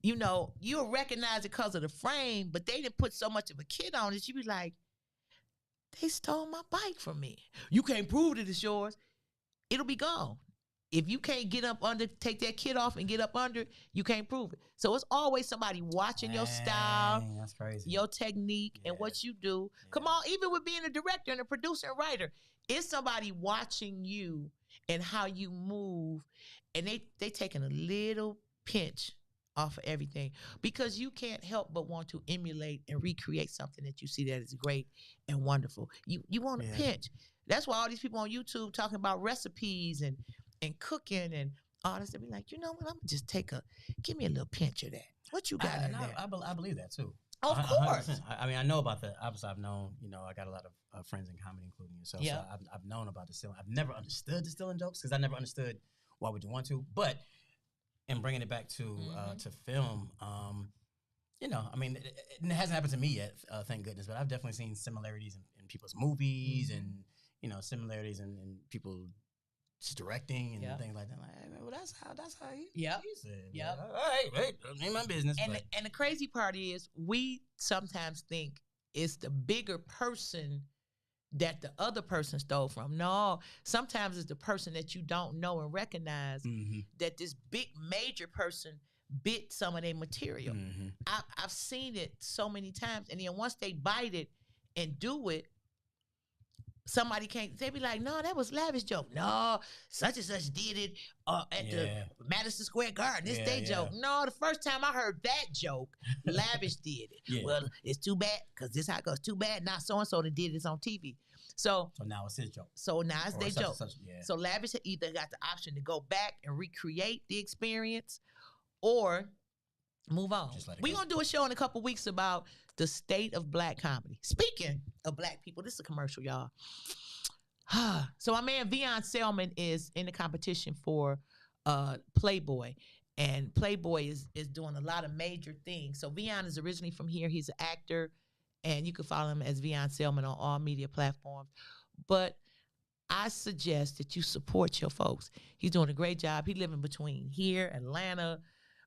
You'll recognize it because of the frame, but they didn't put so much of a kid on it. You be like, they stole my bike from me. You can't prove that it's yours. It'll be gone. If you can't get up under, take that kid off and get up under, you can't prove it. So it's always somebody watching your style, that's crazy. your technique, and what you do. Yeah. Come on, even with being a director and a producer and writer, it's somebody watching you and how you move, and they taking a little pinch off of everything, because you can't help but want to emulate and recreate something that you see that is great and wonderful. You want a pinch. That's why all these people on YouTube talking about recipes and cooking and all this. They be like, you know what? I'm gonna just give me a little pinch of that. What you got in there? I believe that too. Of course. 100%. I mean, I know about that. Obviously, I've known. I got a lot of friends in comedy, including yourself. Yeah. So I've known about the stealing. I've never understood the stealing jokes because I never understood why would you want to. But in bringing it back to film, I mean, it hasn't happened to me yet, thank goodness. But I've definitely seen similarities in people's movies and similarities in people's directing and things like that. Like, hey, man, well, that's how he said. Yep. All right, wait, ain't my business. And the crazy part is, we sometimes think it's the bigger person that the other person stole from. No, sometimes it's the person that you don't know and recognize that this big major person bit some of their material. I've seen it so many times, and then once they bite it and do it, somebody can't. They be like, "No, that was Lavish joke. No, such and such did it at the Madison Square Garden. This their joke. No, the first time I heard that joke, Lavish did it. Well, it's too bad because this how it goes. Too bad not so and so that did this on TV. So now it's his joke. So now it's their joke. So Lavish either got the option to go back and recreate the experience, or move on. We're going to do a show in a couple weeks about the state of black comedy. Speaking of black people, this is a commercial, y'all. So my man Vion Selman is in the competition for Playboy. And Playboy is doing a lot of major things. So Vion is originally from here. He's an actor. And you can follow him as Vion Selman on all media platforms. But I suggest that you support your folks. He's doing a great job. He's living between here, Atlanta,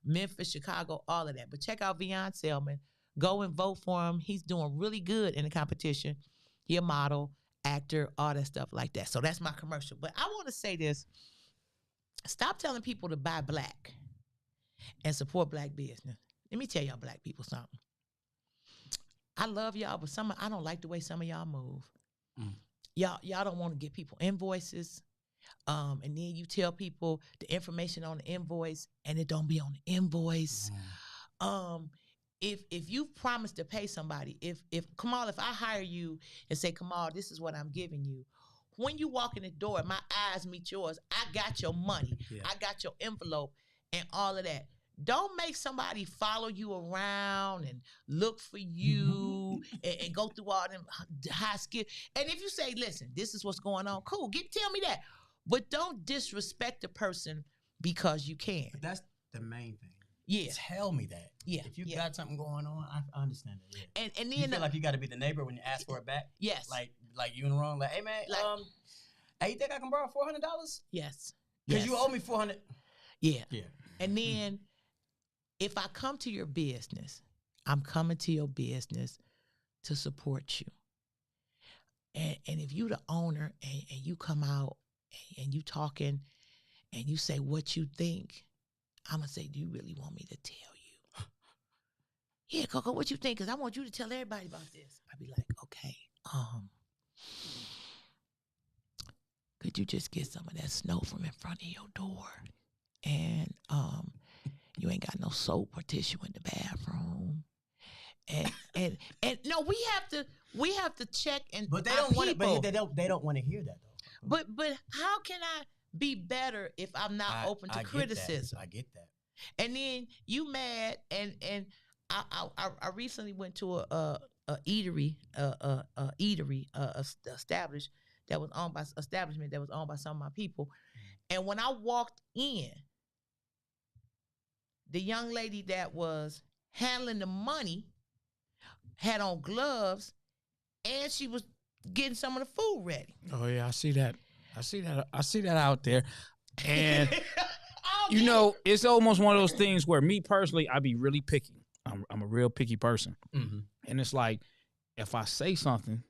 Memphis, Chicago, all of that. But check out Vion Selman. Go and vote for him. He's doing really good in the competition. He a model, actor, all that stuff like that. So that's my commercial. But I want to say this. Stop telling people to buy black and support black business. Let me tell y'all black people something. I love y'all, but I don't like the way some of y'all move. Y'all don't want to get people invoices. And then you tell people the information on the invoice and it don't be on the invoice. if you promise to pay somebody, if Kamal, if I hire you and say, Kamal, this is what I'm giving you, when you walk in the door, my eyes meet yours. I got your money. Yeah. I got your envelope and all of that. Don't make somebody follow you around and look for you and go through all them high skill. And if you say, listen, this is what's going on, cool, tell me that. But don't disrespect the person because you can. But that's the main thing. Yeah. Tell me that. Yeah. If you got something going on, I understand that. Yeah. And then you feel like you got to be the neighbor when you ask for it back. Yes. Like you in the wrong. Like, hey man, hey, you think I can borrow $400? Yes. Because you owe me $400. Yeah. Yeah. And then if I come to your business, I'm coming to your business to support you. And if you the owner and you come out and you talking and you say what you think, I'm going to say, do you really want me to tell you? Yeah, Coco, what you think? Because I want you to tell everybody about this. I'd be like, okay, could you just get some of that snow from in front of your door? And you ain't got no soap or tissue in the bathroom. And no, we have to check and but they don't want it, but they don't want to hear that though. But how can I be better if I'm not open to criticism? I get that. And then you mad and I recently went to a eatery establishment that was owned by some of my people. And when I walked in, the young lady that was handling the money had on gloves and she was getting some of the food ready. Oh yeah, I see that out there. And you know, it's almost one of those things where me personally, I be really picky. I'm a real picky person. Mm-hmm. And it's like, if I say something,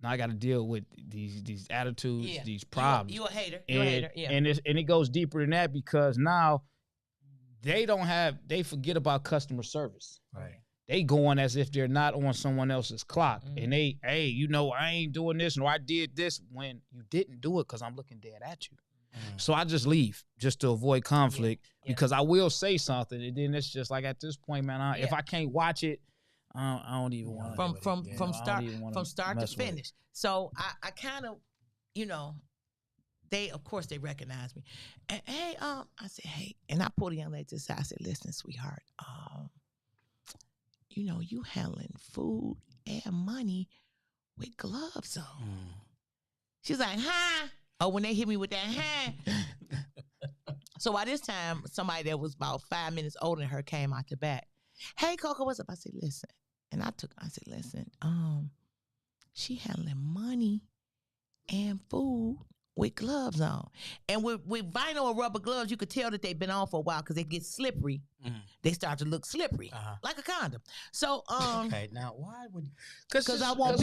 now I got to deal with these attitudes, these problems. You a hater. You're a hater. Yeah. And it goes deeper than that because now they forget about customer service. Right. They going as if they're not on someone else's clock. Mm-hmm. And hey, you know, I ain't doing this or I did this when you didn't do it because I'm looking dead at you. Mm-hmm. So I just leave just to avoid conflict because I will say something. And then it's just like at this point, man, if I can't watch it, I don't even want to. From start to finish. So I kind of, you know, they recognize me. And hey, I said, hey, and I pulled the young lady to the side. I said, listen, sweetheart, you know, you handling food and money with gloves on. Mm. She's like, huh? Oh, when they hit me with that, huh? So by this time, somebody that was about 5 minutes older than her came out the back. Hey, Coco, what's up? I said, listen. And I said, listen, she handling money and food with gloves on. And with vinyl or rubber gloves, you could tell that they've been on for a while because they get slippery. Mm. They start to look slippery, like a condom. So, okay, now why would? Because I want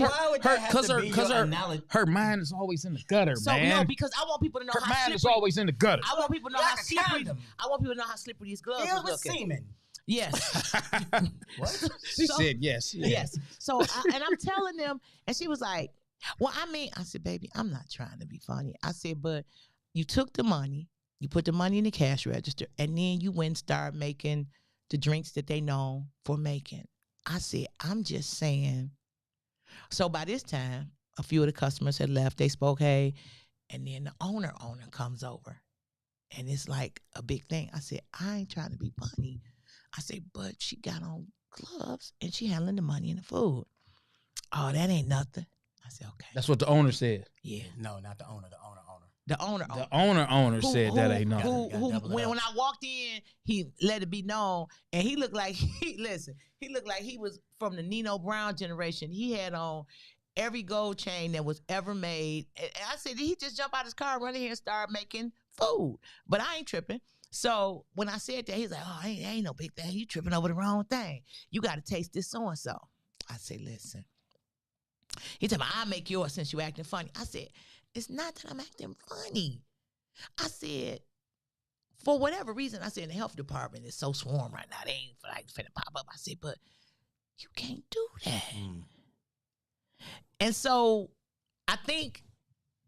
her mind is always in the gutter, man. No, because I want people to know her mind is always in the gutter. I want people to know how slippery. I want people to know how slippery these gloves are looking. Semen. Yes. What? She said yes. Yes. So, and I'm telling them, and she was like, well, I mean, I said, baby, I'm not trying to be funny. I said, but you took the money, you put the money in the cash register, and then you went and started making the drinks that they know for making. I said, I'm just saying. So by this time, a few of the customers had left. They spoke, hey, and then the owner comes over. And it's like a big thing. I said, I ain't trying to be funny. I said, but she got on gloves and she handling the money and the food. Oh, that ain't nothing. I said, okay. That's what the owner said. Yeah. No, not the owner. The owner. The owner said that ain't nothing. When I walked in, he let it be known, and he looked like he looked like he was from the Nino Brown generation. He had on every gold chain that was ever made. And I said, did he just jump out his car, run in here, and start making food? But I ain't tripping. So when I said that, he's like, oh, ain't no big thing. You tripping over the wrong thing. You got to taste this so-and-so. I said, listen. He told me, I'll make yours since you acting funny. I said, it's not that I'm acting funny. I said, for whatever reason, I said, the health department is so swarm right now. They ain't like finna pop up. I said, but you can't do that. Mm. And so I think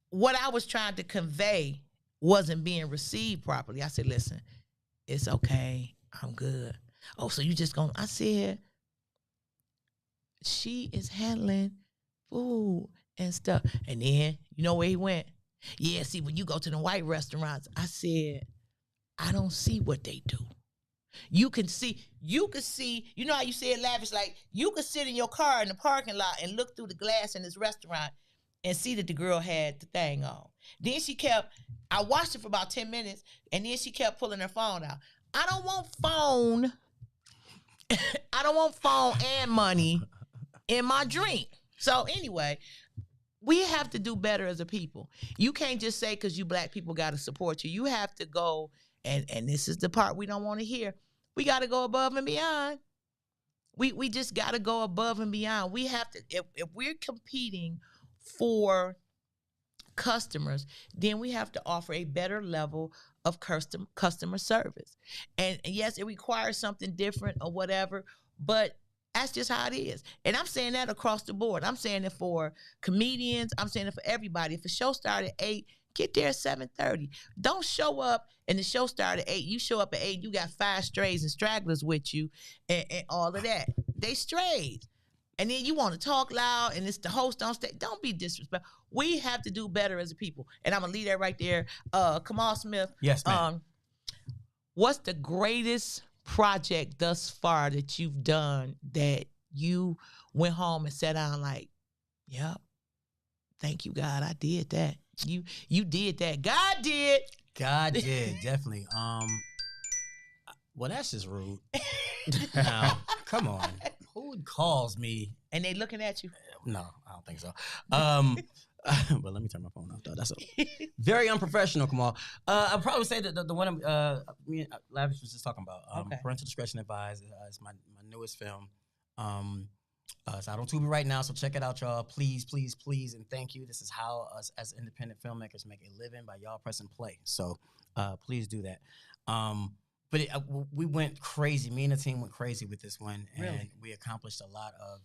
what I was trying to convey wasn't being received properly. I said, listen, it's okay. I'm good. Oh, so you just gonna, I said, she is handling food and stuff. And then, you know where he went? Yeah, see, when you go to the white restaurants, I said, I don't see what they do. You can see, you know how you said Lavish, like, you could sit in your car in the parking lot and look through the glass in this restaurant and see that the girl had the thing on. Then she kept, I watched it for about 10 minutes, and then she kept pulling her phone out. I don't want phone. I don't want phone and money in my drink. So anyway, we have to do better as a people. You can't just say because you black people got to support you. You have to go, and this is the part we don't want to hear. We got to go above and beyond. We just got to go above and beyond. We have to, if we're competing for customers, then we have to offer a better level of customer service. And yes, it requires something different or whatever, but that's just how it is. And I'm saying that across the board. I'm saying it for comedians. I'm saying it for everybody. If a show started at 8, get there at 7:30. Don't show up and the show started at 8. You show up at 8, you got 5 strays and stragglers with you and all of that. They strays. And then you want to talk loud and it's the host on stage. Don't be disrespectful. We have to do better as a people. And I'm going to leave that right there. Kamal Smith. Yes, ma'am. What's the greatest project thus far that you've done that you went home and sat down like, yep, thank you, God, I did that. You did that. God did. God did, definitely. Well, that's just rude. Now, come on. Who calls me? And they looking at you? No, I don't think so. But let me turn my phone off, though. That's very unprofessional, Kamal. I'd probably say that the one me and Lavish was just talking about. Okay. Parental Discretion Advised. It's my newest film. It's out on Tubi right now, so check it out, y'all. Please, please, please, and thank you. This is how us as independent filmmakers make a living, by y'all pressing play. So please do that. But we went crazy. Me and the team went crazy with this one, and Really? we accomplished a lot of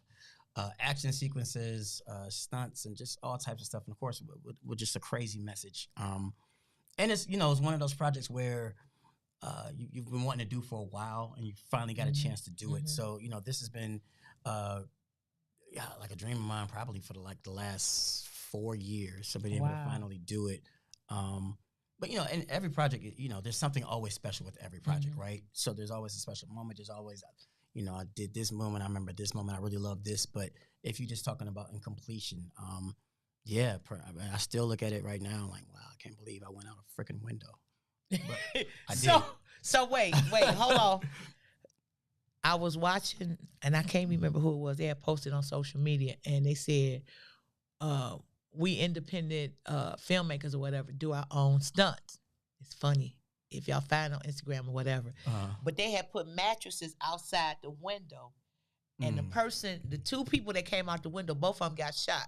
action sequences, stunts, and just all types of stuff. And of course, with just a crazy message. And it's it's one of those projects where you've been wanting to do for a while, and you finally got a chance to do it. So this has been like a dream of mine, probably for the last 4 years. So being able to finally do it. But in every project, there's something always special with every project, right? So there's always a special moment. There's always, I did this moment. I remember this moment. I really love this. But if you're just talking about in completion, I still look at it right now like, wow, I can't believe I went out a freaking window. But I did. So wait, hold on. I was watching, and I can't remember who it was. They had posted on social media, and they said, we independent filmmakers or whatever do our own stunts. It's funny if y'all find it on Instagram or whatever. But they had put mattresses outside the window, and the 2 people that came out the window, both of them got shot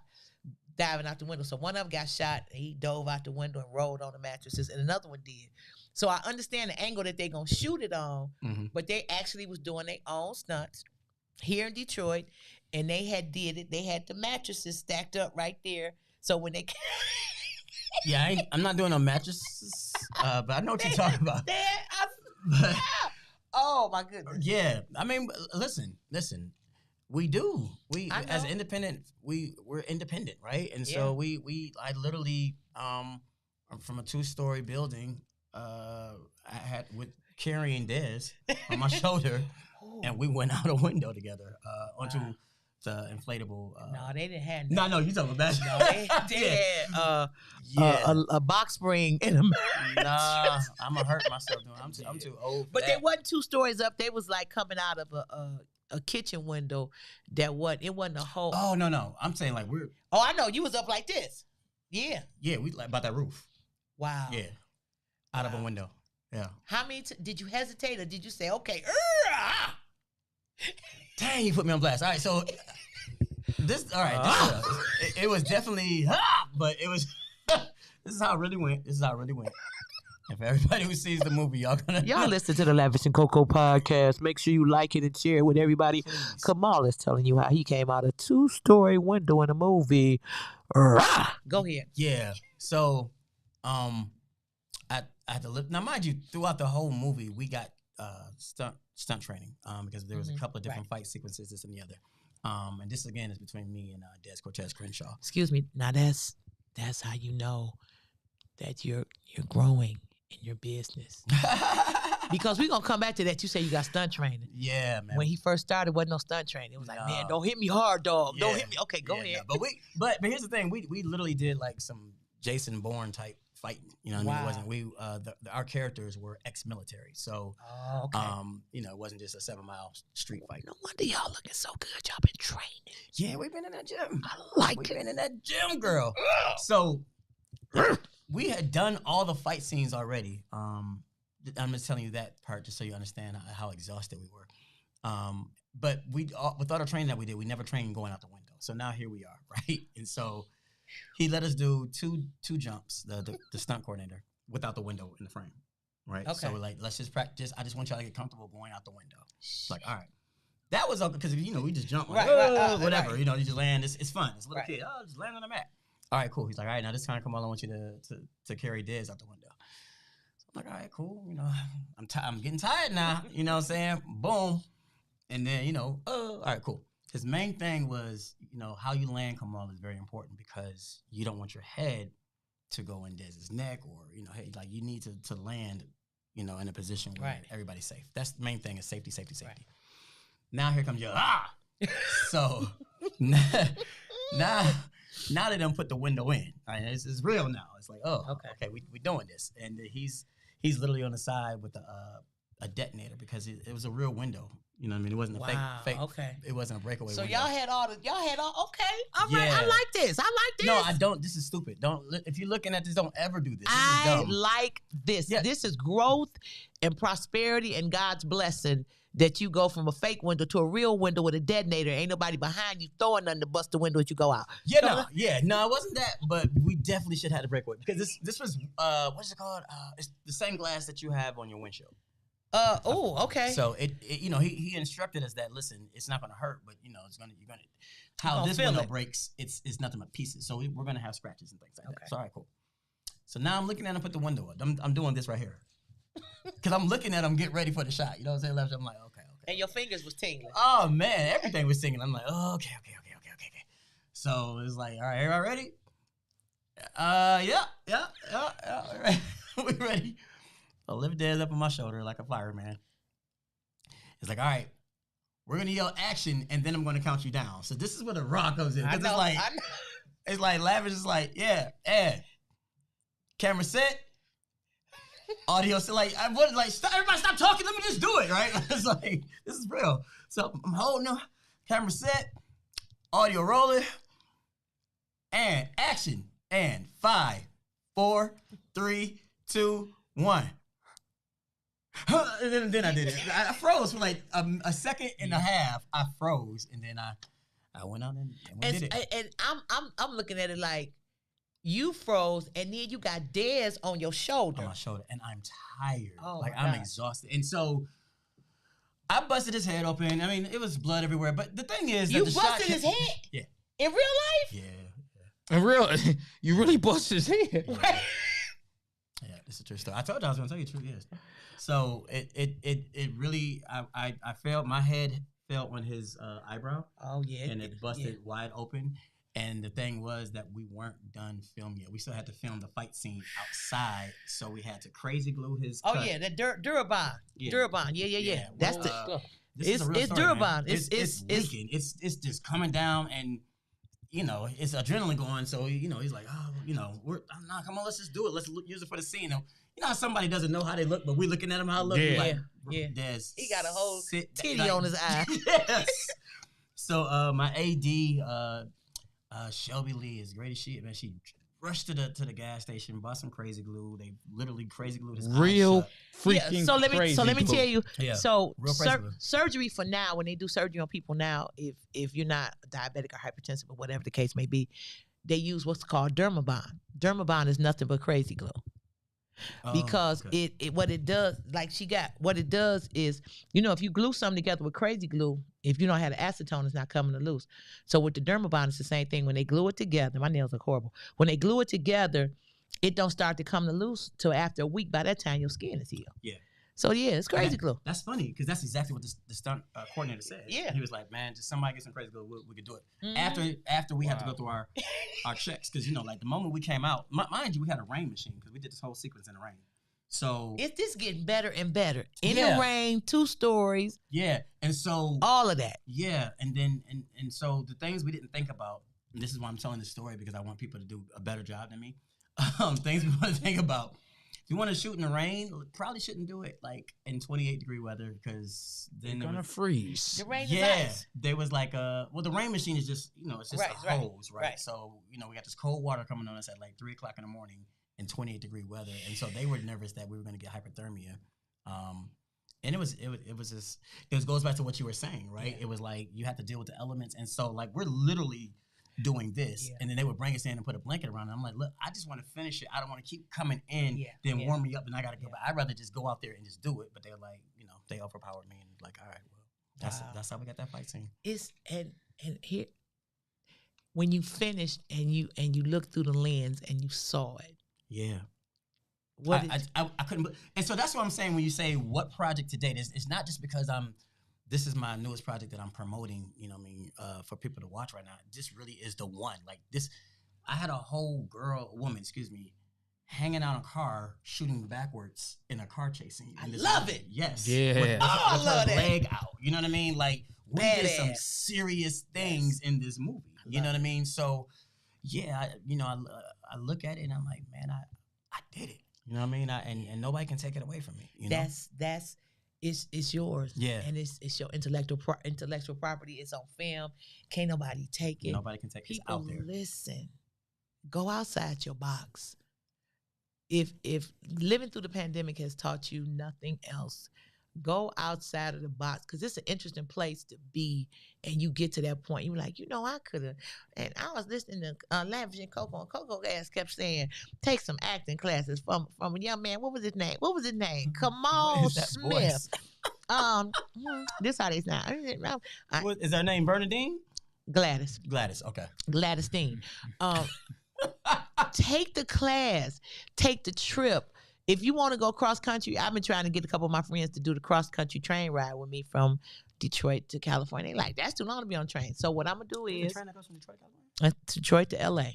diving out the window. So one of them got shot, and he dove out the window and rolled on the mattresses, and another one did. So I understand the angle that they're going to shoot it on, but they actually was doing their own stunts here in Detroit, and they had did it. They had the mattresses stacked up right there. So when they yeah, I'm not doing no mattresses, but I know what you're talking about. Oh my goodness. Yeah, I mean, listen. We do. As independent, we're independent, right? And so I literally from a 2-story building, I had with carrying Dez on my shoulder, and we went out a window together onto the inflatable. No, they didn't have. No, you talking about that? No, they had a box spring in a mattress. Nah, I'm gonna hurt myself. I'm too old. But they wasn't 2 stories up. They was like coming out of a kitchen window. It wasn't a hole. Oh no, I'm saying like we're. Oh, I know. You was up like this. Yeah. Yeah, we like about that roof. Wow. Yeah, out of a window. Yeah. How many did you hesitate, or did you say, okay? Dang, you put me on blast. All right, so this. All right, it was definitely, but it was. This is how it really went. If everybody who sees the movie, y'all listen to the Lavish and Coco podcast. Make sure you like it and share it with everybody. Please. Kamal is telling you how he came out a 2-story window in a movie. Go ahead. Yeah. So, I had to live. Now, mind you, throughout the whole movie, we got stunt training because there was a couple of different fight sequences, this and the other. And this again is between me and Des Cortez Crenshaw. Excuse me. Now that's how you know that you're growing in your business. Because we're gonna come back to that. You say you got stunt training. Yeah, man. When he first started, wasn't no stunt training. It was like, man, don't hit me hard, dog. Yeah. Don't hit me. Okay, go ahead. No, but here's the thing. We literally did like some Jason Bourne type fighting. You know what I mean? It wasn't our characters were ex-military, so it wasn't just a 7-mile street fight. No wonder y'all looking so good. Y'all been training. Yeah, we've been in that gym. We've been in that gym, girl. So we had done all the fight scenes already. I'm just telling you that part just so you understand how exhausted we were. But with all the training that we did, we never trained going out the window. So now here we are, right? And so he let us do two jumps, the stunt coordinator, without the window in the frame, right? Okay. So we're like, let's just practice. I just want y'all to get comfortable going out the window. It's like, all right. That was okay because, we just jump, like, whatever. Right. You just land. It's fun. It's a little kid. Oh, just land on the mat. All right, cool. He's like, all right, now this time, Kamal, I want you to carry Dez out the window. I'm like, all right, cool. I'm getting tired now. You know what I'm saying? Boom. And then, all right, cool. His main thing was, how you land Kamal is very important because you don't want your head to go in Dez's neck or, hey, like you need to land, in a position where everybody's safe. That's the main thing is safety. Right. Now here comes your, So now they done put the window in. All right, it's real now. It's like, okay, we doing this. And he's literally on the side with a detonator because it was a real window. You know what I mean? It wasn't a fake. Okay. It wasn't a breakaway window. So y'all had all, okay. All right. I like this. No, I don't. This is stupid. If you're looking at this, don't ever do this. This is dumb. Like this. Yeah. This is growth and prosperity and God's blessing that you go from a fake window to a real window with a detonator. Ain't nobody behind you throwing nothing to bust the window as you go out. No, it wasn't that, but we definitely should have had a breakaway because this was, what's it called? It's the same glass that you have on your windshield. Okay. So he instructed us that listen, it's not gonna hurt, but you're gonna how this window breaks, it's nothing but pieces. So we're gonna have scratches and things like that. So all right, cool. So now I'm looking at him put the window up. I'm doing this right here. Cause I'm looking at him get ready for the shot. You know what I'm saying? Left. I'm like, okay. And your fingers was tingling. Oh man, everything was tingling. I'm like, okay. So it's like, all right, everybody ready? Yeah. All right. We ready? I lift Dez up on my shoulder like a fireman. It's like, all right, we're gonna yell action, and then I'm gonna count you down. So this is where the raw comes in. It's like Lavish is like, yeah, camera set, audio. So everybody stop talking. Let me just do it, right? It's like this is real. So I'm holding them, camera set, audio rolling, and action. And 5, 4, 3, 2, 1. And then I did it. I froze for like a second and a half. I froze, and then I went on and we did it. And I'm looking at it like you froze, and then you got Dez on your shoulder. On my shoulder, and I'm tired. I'm exhausted, and so I busted his head open. I mean, it was blood everywhere. But the thing is, you busted his head. Yeah. In real life. Yeah. In real, you really busted his head. Yeah, this is a true story. I told you I was going to tell you the truth. Yes. So it really I felt my head fell on his eyebrow. Oh yeah. And it busted wide open. And the thing was that we weren't done filming yet. We still had to film the fight scene outside, so we had to crazy glue his cut. Oh yeah, the Durabond. Yeah. Durabond. Yeah. That's the stuff. It's Durabond. It's leaking. It's just coming down, and it's adrenaline going. So he's like, come on, let's just do it. Let's use it for the scene. How somebody doesn't know how they look, but we're looking at him how it looks. Yeah. He got a whole titty on his eye. Yes. So my AD, Shelby Lee is great as shit, man. She rushed to the gas station, bought some crazy glue. They literally crazy glued his real freaking crazy. So let me tell you. Yeah. So surgery for now, when they do surgery on people now, if you're not diabetic or hypertensive or whatever the case may be, they use what's called Dermabond. Dermabond is nothing but crazy glue. Because what it does is, if you glue something together with crazy glue, if you don't have the acetone, it's not coming to loose. So with the Dermabond, it's the same thing. When they glue it together, my nails look horrible. When they glue it together, it don't start to come to loose till after a week. By that time, your skin is healed. Yeah. So yeah, it's crazy glue. That's funny because that's exactly what the stunt coordinator said. Yeah. He was like, man, just somebody get some crazy glue, we could do it. Mhm. After we had to go through our checks because like the moment we came out, mind you, we had a rain machine because we did this whole sequence in the rain. So it's just getting better and better in the rain, 2 stories. Yeah, and so all of that. Yeah, and then and so the things we didn't think about. And this is why I'm telling this story because I want people to do a better job than me. Things we want to think about. If you want to shoot in the rain, probably shouldn't do it like in 28-degree weather because then you're gonna freeze. The rain is ice. There was like the rain machine is just it's just a hose, right? So we got this cold water coming on us at like 3 o'clock in the morning in 28-degree weather, and so they were nervous that we were going to get hypothermia. And it goes back to what you were saying, right? Yeah. It was like you have to deal with the elements, and so like we're literally doing this, and then they would bring us in and put a blanket around it. I'm like, look, I just want to finish it. I don't want to keep coming in, then warm me up, and I got to go back. I'd rather just go out there and just do it. But they're like, they overpowered me, and like, all right, well, that's how we got that fight scene. It's and here, when you finished and you looked through the lens and you saw it, yeah. I couldn't, and so that's what I'm saying when you say what project to date. It's not just because this is my newest project that I'm promoting, for people to watch right now. This really is the one. Like this, I had a woman, hanging out in a car, shooting backwards in a car chase scene. I love it. Yes. Yeah. With I love her that. leg out. You know what I mean? Like we did some serious things in this movie. You know what I mean? So, yeah, I look at it and I'm like, man, I did it. You know what I mean? And nobody can take it away from me. It's yours. Yeah. And it's your intellectual property. It's on film. Can't nobody take it. Nobody can take it. It's out there. Listen. Go outside your box. If living through the pandemic has taught you nothing else, go outside of the box because it's an interesting place to be. And you get to that point, you're like, I could have. And I was listening to Lavish and Coco, and Coco ass kept saying, take some acting classes from a young man. What was his name? Kamal Smith. This how they sound. Is her name Bernadine? Gladys. Okay. Gladys Dean. Take the class. Take the trip. If you want to go cross country, I've been trying to get a couple of my friends to do the cross country train ride with me from Detroit to California. They like, that's too long to be on train. So what I'm gonna do is train that goes from Detroit to California? Detroit to LA.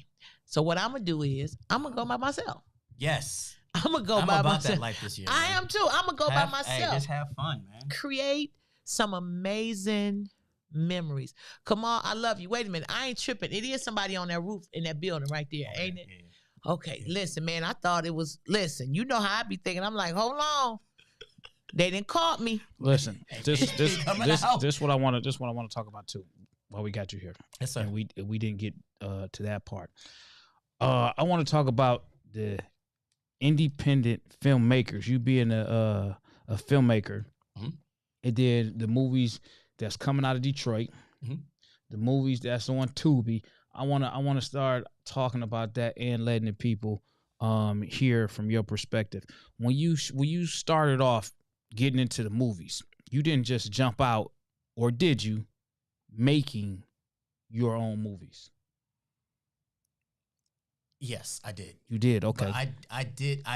So what I'm gonna do is I'm gonna go by myself. Yes. I'm gonna go by myself. That life this year. I am too. I'm gonna go by myself. Hey, just have fun, man. Create some amazing memories. Kamal, I love you. Wait a minute. I ain't tripping. It is somebody on that roof in that building right there, ain't it? Yeah. Okay, listen, man. I thought it was. Listen, you know how I be thinking. I'm like, hold on. They didn't call me. Listen, this what I want to talk about too. While we got you here, yes, sir. And we didn't get to that part. I want to talk about the independent filmmakers. You being a filmmaker, and then the movies that's coming out of Detroit, the movies that's on Tubi. I wanna start talking about that and letting the people hear from your perspective. When you started off getting into the movies, you didn't just jump out, or did you, making your own movies? Yes, I did. You did, okay. But I did.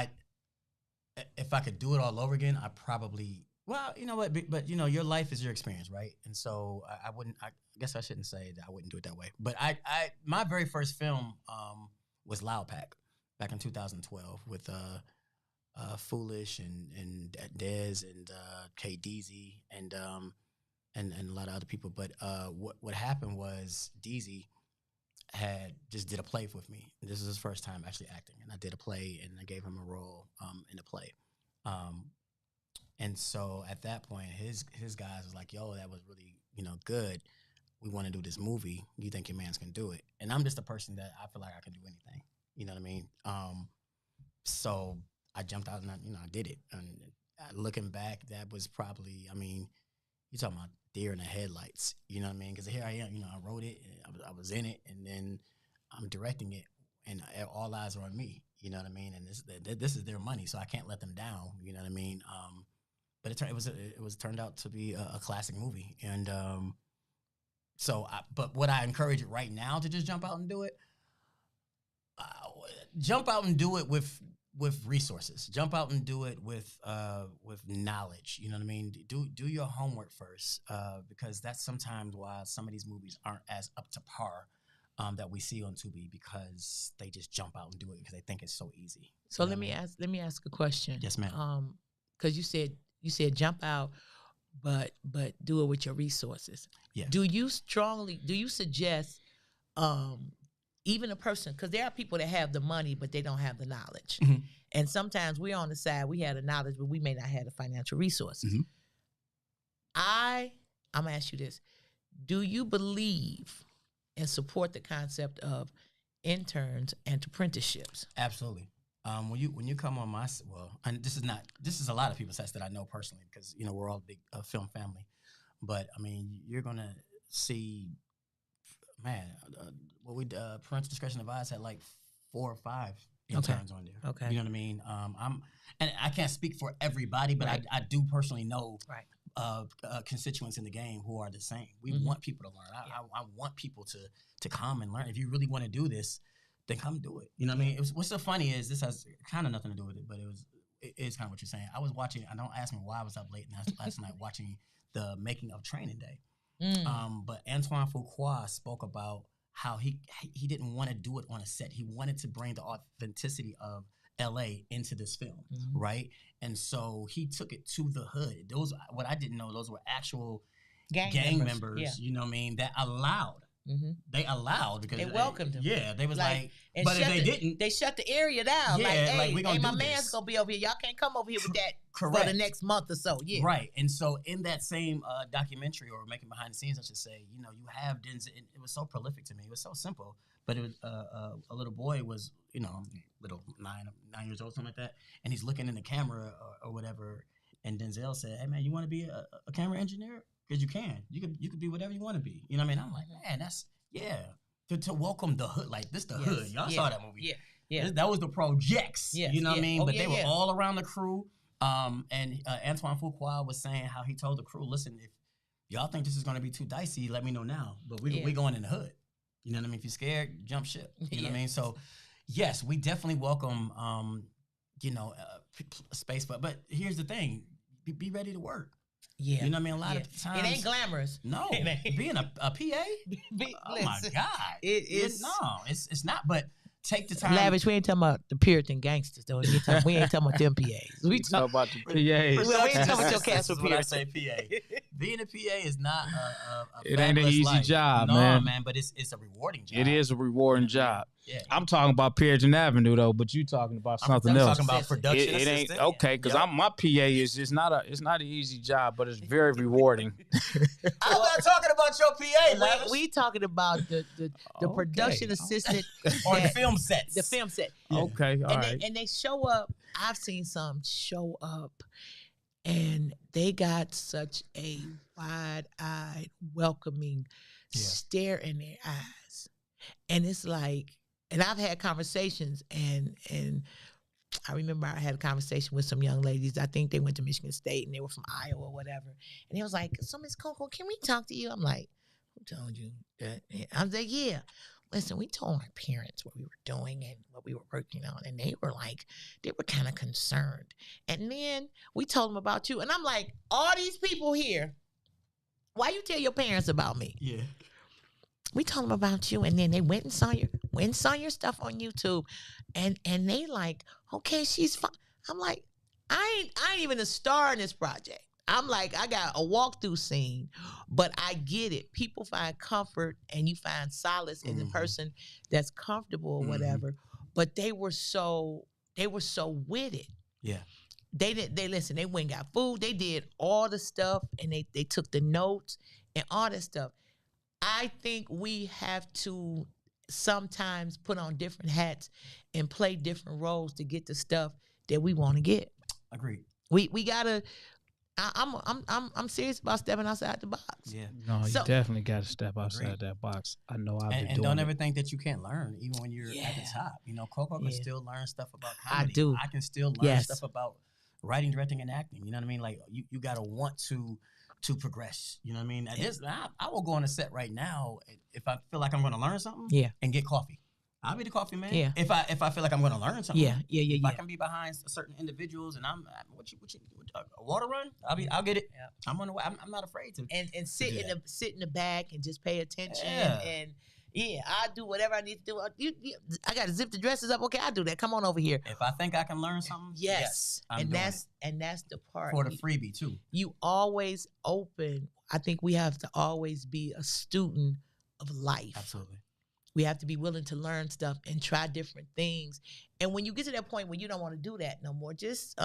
If I could do it all over again, I probably. Well, you know what? But your life is your experience, right? And so I wouldn't. I guess I shouldn't say that I wouldn't do it that way. But my very first film was Loud Pack back in 2012 with Foolish and Dez and K Deezy and a lot of other people. But what happened was Deezy had just did a play with me. This was his first time actually acting, and I did a play and I gave him a role in the play. And so at that point, his guys was like, "Yo, that was really good. We want to do this movie. You think your man's can do it?" And I'm just a person that I feel like I can do anything. You know what I mean? So I jumped out and I did it. And looking back, that was probably, you're talking about deer in the headlights. You know what I mean? Because here I am. I wrote it. I was in it, and then I'm directing it, and all eyes are on me. You know what I mean? And this is their money, so I can't let them down. You know what I mean? But it was turned out to be a classic movie, and but would I encourage it right now to just jump out and do it? Jump out and do it with with resources. Jump out and do it with knowledge. You know what I mean? Do your homework first, because that's sometimes why some of these movies aren't as up to par that we see on Tubi, because they just jump out and do it because they think it's so easy. So let me ask a question. Yes, ma'am. Because you said jump out, but do it with your resources. Yeah. Do you suggest even a person, because there are people that have the money but they don't have the knowledge, and sometimes we're on the side, we have the knowledge but we may not have the financial resources. I'm gonna ask you this: do you believe and support the concept of interns and apprenticeships? Absolutely. When you come on my, and this is a lot of people's sets that I know personally, because we're all a big film family, but I mean, you're gonna see, man, parental discretion advised had like 4 or 5 interns on there. Okay. You know what I mean? And I can't speak for everybody, but I do personally know constituents in the game who are the same. We want people to learn. I want people to come and learn. If you really want to do this, then come do it. You know what I mean? What's so funny is this has kind of nothing to do with it, but it is kind of what you're saying. I was watching, I don't ask me why I was up late last night watching the making of Training Day. But Antoine Fuqua spoke about how he didn't want to do it on a set. He wanted to bring the authenticity of LA into this film, right? And so he took it to the hood. What I didn't know, those were actual gang members, you know what I mean, that allowed. They allowed because they welcomed him. Yeah, they was like but if they didn't, they shut the area down. Yeah, hey, we gonna my do man's this. gonna be over here. Y'all can't come over here with that for Correct. the next month or so. Yeah, right. And so in that same documentary, or making behind the scenes, I should say, you have Denzel. It was so prolific to me. It was so simple, but it was a little boy was little 9 years old, something like that, and he's looking in the camera or whatever, and Denzel said, "Hey man, you want to be a camera engineer? Because you could be whatever you want to be." You know what I mean? I'm like, man, that's. Yeah, to welcome the hood, like this the hood. Y'all saw that movie. Yeah. That was the projects. You know what I mean? But they were all around the crew. And Antoine Fuqua was saying how he told the crew, listen, if y'all think this is going to be too dicey, let me know now. But we going in the hood. You know what I mean? If you're scared, jump ship. You know what I mean? So, yes, we definitely welcome, space. But here's the thing. Be ready to work. Yeah. You know what I mean? A lot of times. It ain't glamorous. No. Being a PA? Oh, my God. It is. No, it's not. But take the time. Lavish, we ain't talking about the Puritan gangsters, though. We ain't talking about them PAs. We talking about the PAs. We ain't talking about your Castle When I Puritan. say PA. Being a PA is not a it ain't an easy life. job, no, man. But it's a rewarding job. It is a rewarding job. Yeah. I'm talking about Puritan Avenue though, but you talking about something I'm else. talking about production it ain't assistant. okay because my PA is just it's not an easy job, but it's very rewarding. I'm not talking about your PA, Lavish. We talking about the production assistant on film sets. The film set. Yeah. Okay, all right. And they show up. I've seen some show up, and they got such a wide-eyed, welcoming stare in their eyes. And it's like, and I've had conversations, and I remember I had a conversation with some young ladies. I think they went to Michigan State, and they were from Iowa or whatever. And it was like, so Miss Coco, can we talk to you? I'm like, who told you that? I was like, yeah. Listen, we told our parents what we were doing and what we were working on, and they were kind of concerned. And then we told them about you, and I'm like, all these people here, why you tell your parents about me? Yeah. We told them about you, and then they went and saw your stuff on YouTube, and they like, okay, she's fine. I'm like, I ain't even a star in this project. I'm like, I got a walkthrough scene, but I get it. People find comfort, and you find solace in the person that's comfortable or whatever. But they were so with it. Yeah. They listen. They went and got food. They did all the stuff, and they took the notes and all that stuff. I think we have to sometimes put on different hats and play different roles to get the stuff that we want to get. Agreed. We gotta. I'm serious about stepping outside the box. Yeah. No, you definitely got to step outside that box. I know I've been doing it. And don't ever think that you can't learn, even when you're at the top. Coco can still learn stuff about comedy. I do. I can still learn stuff about writing, directing, and acting. You know what I mean? Like you got to want to progress. You know what I mean? I will go on a set right now if I feel like I'm going to learn something. Yeah. And get coffee. I'll be the coffee man. Yeah. If I feel like I'm going to learn something. Yeah. If I can be behind certain individuals and I'm a water run, I'll get it. Yeah. I'm on the way. I'm not afraid to. And sit in the back and just pay attention and. Yeah, I do whatever I need to do. I got to zip the dresses up. Okay, I do that. Come on over here. If I think I can learn something, yes, and that's the part for the freebie too. You always open. I think we have to always be a student of life. Absolutely. We have to be willing to learn stuff and try different things. And when you get to that point when you don't want to do that no more, just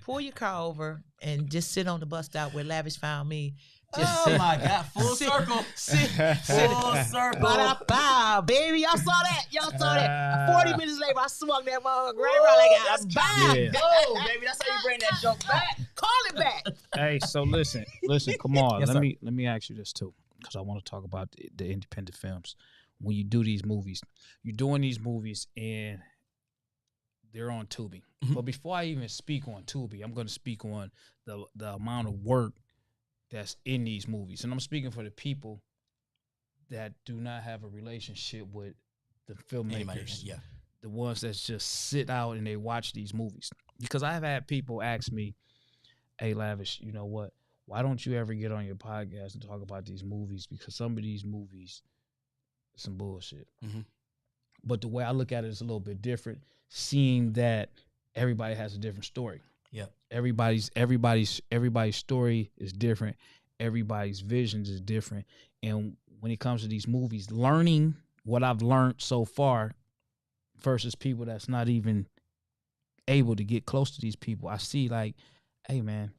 pull your car over and just sit on the bus stop where Lavish found me. Oh my God! Full circle. Full circle. Ba-da-ba, baby, y'all saw that. 40 minutes later, I swung that motherfucker right around like a bye. Yeah. Oh, baby, that's how you bring that joke back. Call it back. Hey, so listen, Kamal. Yes, let me ask you this too, because I want to talk about the independent films. When you do these movies, you're doing these movies and they're on Tubi. Mm-hmm. But before I even speak on Tubi, I'm going to speak on the amount of work that's in these movies. And I'm speaking for the people that do not have a relationship with the filmmakers. Yeah. The ones that just sit out and they watch these movies. Because I've had people ask me, hey, Lavish, you know what? Why don't you ever get on your podcast and talk about these movies? Because some of these movies, some bullshit. Mm-hmm. But the way I look at it is a little bit different, seeing that everybody has a different story. Yeah. Everybody's story is different. Everybody's visions is different. And when it comes to these movies, learning what I've learned so far versus people that's not even able to get close to these people, I see like, hey man,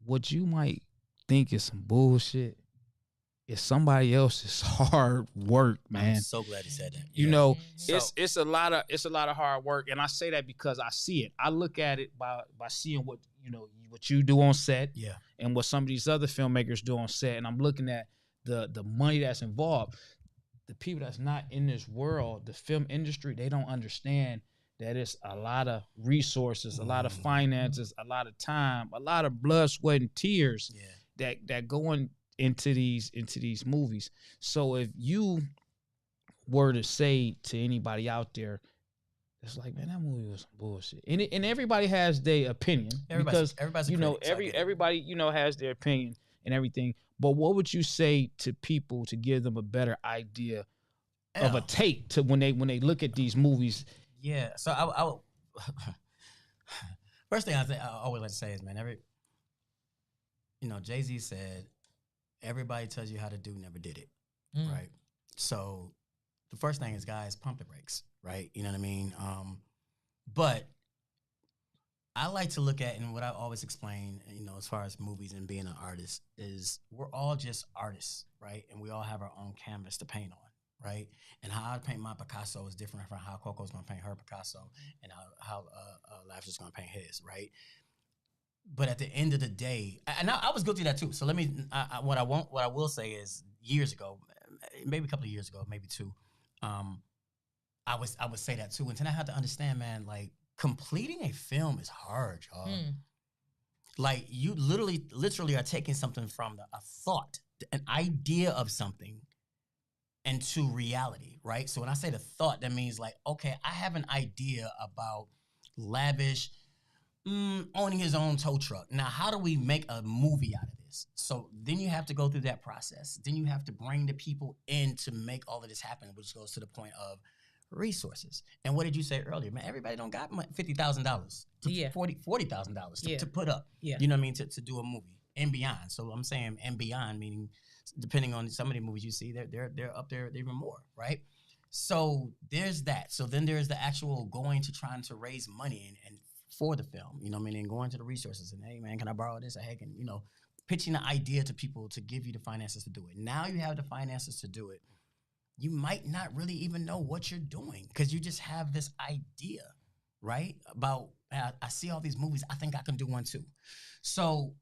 what you might think is some bullshit is somebody else's hard work, man. I'm so glad you said that. You know, it's a lot of hard work, and I say that because I see it. I look at it by seeing what you do on set, and what some of these other filmmakers do on set, and I'm looking at the money that's involved. The people that's not in this world, the film industry, they don't understand that it's a lot of resources, a lot of finances, a lot of time, a lot of blood, sweat, and tears that go into these movies. So if you were to say to anybody out there, it's like, man, that movie was some bullshit. And everybody has their opinion. Everybody's everybody has their opinion and everything. But what would you say to people to give them a better idea of a take to when they look at these movies? Yeah. So I first thing I always like to say is, man, Jay-Z said, everybody tells you how to do, never did it, right? So the first thing is, guys, pump the brakes, right? You know what I mean? But I like to look at, and what I always explain, as far as movies and being an artist, is we're all just artists, right? And we all have our own canvas to paint on, right? And how I paint my Picasso is different from how Coco's going to paint her Picasso, and how Lavish is going to paint his, right? But at the end of the day, and I was guilty of that too. So let me, what I will say is, years ago, maybe a couple of years ago, maybe two, I would say that too. And then I had to understand, man, like, completing a film is hard, y'all. Like, you literally are taking something from a thought, an idea of something, into reality, right? So when I say the thought, that means like, okay, I have an idea about Lavish owning his own tow truck. Now, how do we make a movie out of this? So then you have to go through that process. Then you have to bring the people in to make all of this happen, which goes to the point of resources. And what did you say earlier, man? Everybody don't got $50,000 to $40,000 to put up. Yeah. You know what I mean? To do a movie and beyond. So I'm saying and beyond, meaning depending on some of the movies you see, they're up there even more, right? So there's that. So then there's the actual going to trying to raise money and for the film, you know what I mean? And going to the resources and, hey, man, can I borrow this? Or, hey, pitching the idea to people to give you the finances to do it. Now you have the finances to do it. You might not really even know what you're doing because you just have this idea, right? About, I see all these movies. I think I can do one too. So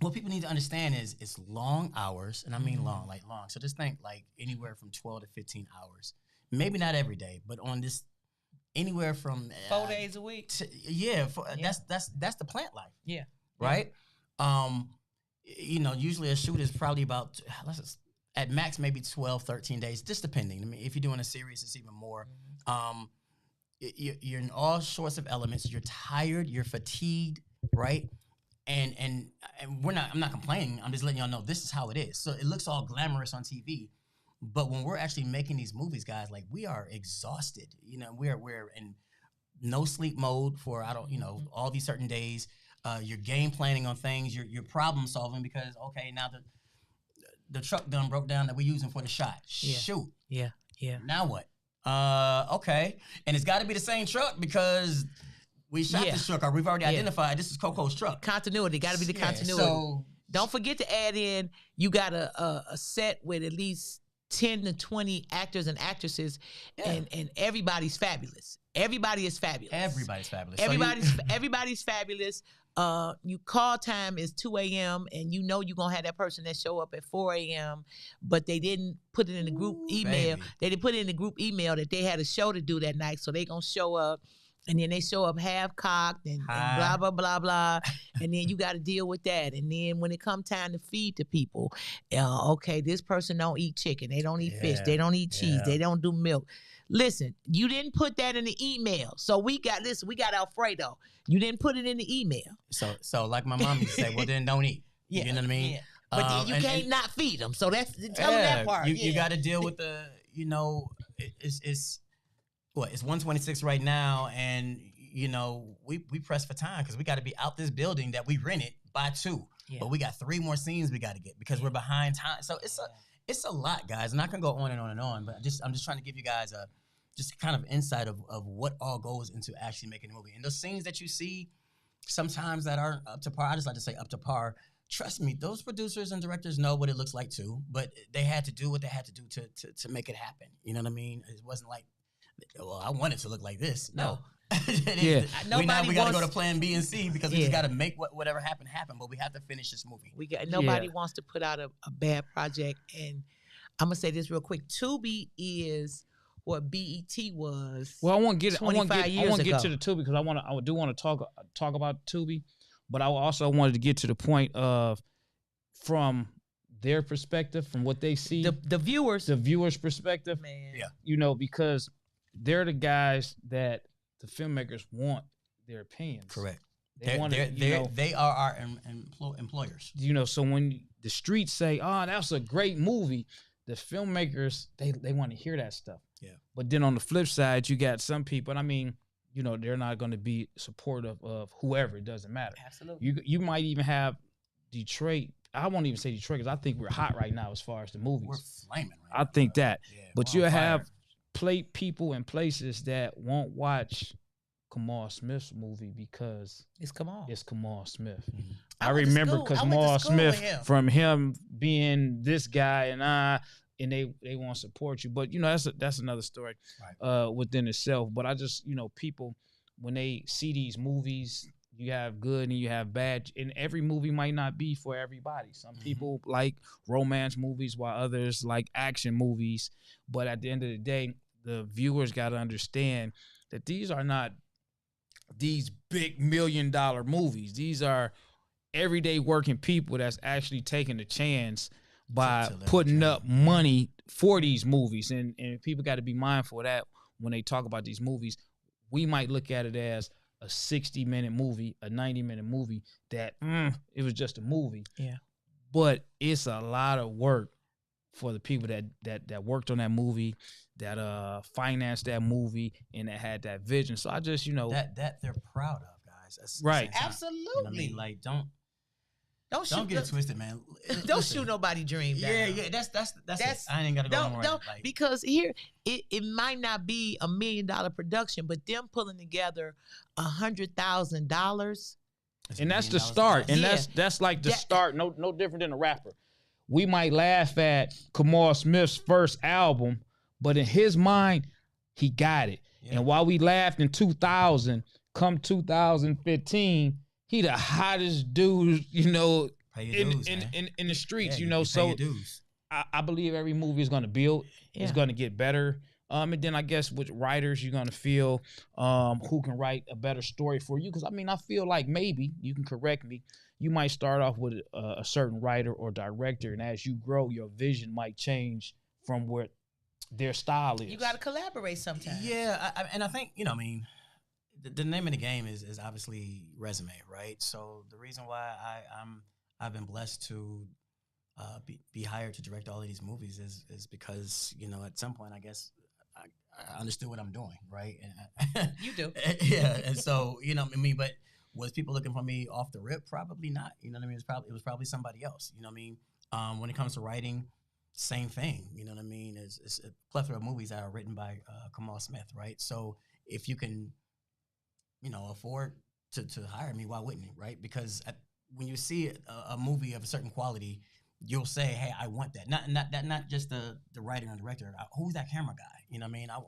what people need to understand is it's long hours, and I mean long. So just think like anywhere from 12 to 15 hours. Maybe not every day, but on this, anywhere from 4 days a week. That's the plant life. Yeah. Right? Usually a shoot is probably about at max maybe 12, 13 days, just depending. I mean, if you're doing a series, it's even more. You're in all sorts of elements. You're tired. You're fatigued, right? And I'm not complaining. I'm just letting y'all know this is how it is. So it looks all glamorous on TV, but when we're actually making these movies, guys, like we are exhausted. You know, we're in no sleep mode for all these certain days. You're game planning on things. You're problem solving because now the truck done broke down that we're using for the shot. Yeah. Shoot. Yeah. Now what? Okay. And it's got to be the same truck because we shot this truck, or we've already identified this is Coco's truck. Continuity. Got to be the continuity. So don't forget to add in, you got a set with at least 10 to 20 actors and actresses, and everybody's fabulous. Everybody is fabulous. Everybody's fabulous. Everybody's fabulous. You call time is 2 a.m. and you know you're going to have that person that show up at 4 a.m., but they didn't put it in the group email. Baby. They didn't put it in the group email that they had a show to do that night, so they going to show up. And then they show up half-cocked and blah, blah, blah, blah. And then you got to deal with that. And then when it come time to feed the people, this person don't eat chicken. They don't eat fish. They don't eat cheese. They don't do milk. Listen, you didn't put that in the email. So we got Alfredo. You didn't put it in the email. So like my mom used to say, well, then don't eat. You know what I mean? Yeah. But then you can't not feed them. So tell them that part. You got to deal with the, it's 1:26 right now, and we press for time because we got to be out this building that we rented by 2. Yeah. But we got 3 more scenes we got to get because we're behind time. So it's a lot, guys. I'm not gonna go on and on and on, but I'm just trying to give you guys a just kind of insight of what all goes into actually making a movie. And those scenes that you see sometimes that aren't up to par, I just like to say up to par. Trust me, those producers and directors know what it looks like too, but they had to do what they had to do to make it happen. You know what I mean? It wasn't like, well, I want it to look like this. No. We got to go to plan B and C because we just got to make whatever happen, but we have to finish this movie. Nobody wants to put out a bad project. And I'm going to say this real quick. Tubi is what BET was. Well, I want to get to the Tubi because I do want to talk about Tubi, but I also wanted to get to the point of from their perspective, from what they see, the viewers' perspective. Man. Yeah. Because they're the guys that the filmmakers want their opinions. Correct. They are our employers. So when the streets say, "Oh, that's a great movie," the filmmakers they want to hear that stuff. Yeah. But then on the flip side, you got some people. I mean, they're not going to be supportive of whoever. It doesn't matter. Absolutely. You might even have Detroit. I won't even say Detroit because I think we're hot right now as far as the movies. We're flaming right now. I think that. Yeah, but you'll have people in places that won't watch Kamal Smith's movie because it's Kamal Smith. Mm-hmm. I remember Kamal Smith from him being this guy and they want to support you. But that's another story within itself. But I just people when they see these movies, you have good and you have bad, and every movie might not be for everybody. Some people like romance movies while others like action movies. But at the end of the day, the viewers got to understand that these are not these big $1 million movies. These are everyday working people that's actually taking a chance by putting up money for these movies. And people got to be mindful of that when they talk about these movies. We might look at it as a 60-minute movie, a 90-minute movie that it was just a movie. Yeah. But it's a lot of work for the people that worked on that movie, that financed that movie, and that had that vision. So I just, that they're proud of, guys. That's right. Absolutely. You know what I mean? Like don't get it twisted, man. Don't shoot nobody dream down. Yeah. That's it. I ain't gotta go nowhere. Because here it might not be $1 million production, but them pulling together $100,000. And that's the start. And that's like the start. No different than a rapper. We might laugh at Kamal Smith's first album, but in his mind, he got it. Yeah. And while we laughed in 2000, come 2015, he the hottest dude, in the streets, so I believe every movie is going to build. Yeah. It's going to get better. And then I guess with writers, you're gonna feel who can write a better story for you. Because I mean, I feel like maybe you can correct me. You might start off with a certain writer or director, and as you grow, your vision might change from what their style is. You got to collaborate sometimes. Yeah, and I think I mean, the name of the game is obviously resume, right? So the reason why I've been blessed to be hired to direct all of these movies is because at some point I guess I understood what I'm doing, right? And You do. Yeah, and so what I mean. But was people looking for me off the rip? Probably not. You know what I mean? It was probably somebody else. You know what I mean? When it comes to writing, same thing. You know what I mean? It's a plethora of movies that are written by Kamal Smith, right? So if you can, afford to hire me, why wouldn't you, right? Because when you see a movie of a certain quality, you'll say, "Hey, I want that." Not just the writer and director. Who's that camera guy? You know what I mean? I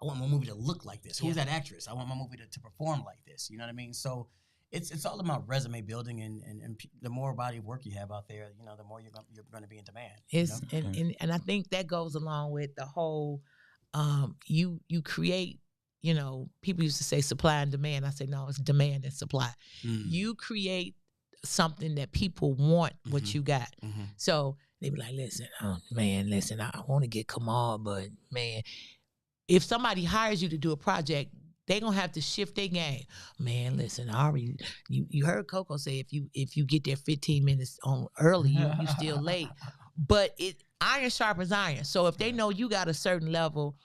want my movie to look like this. Who's that actress? I want my movie to perform like this. You know what I mean? So it's all about resume building, and the more body of work you have out there, the more you're going to be in demand. And I think that goes along with the whole you create. People used to say supply and demand. I say no, it's demand and supply. You create something that people want what you got. So they be like, listen, I want to get Kamal, but man, if somebody hires you to do a project, they gonna have to shift their game. Man, listen, you heard Coco say if you get there 15 minutes on early, you still late. But iron sharpens iron. So if they know you got a certain level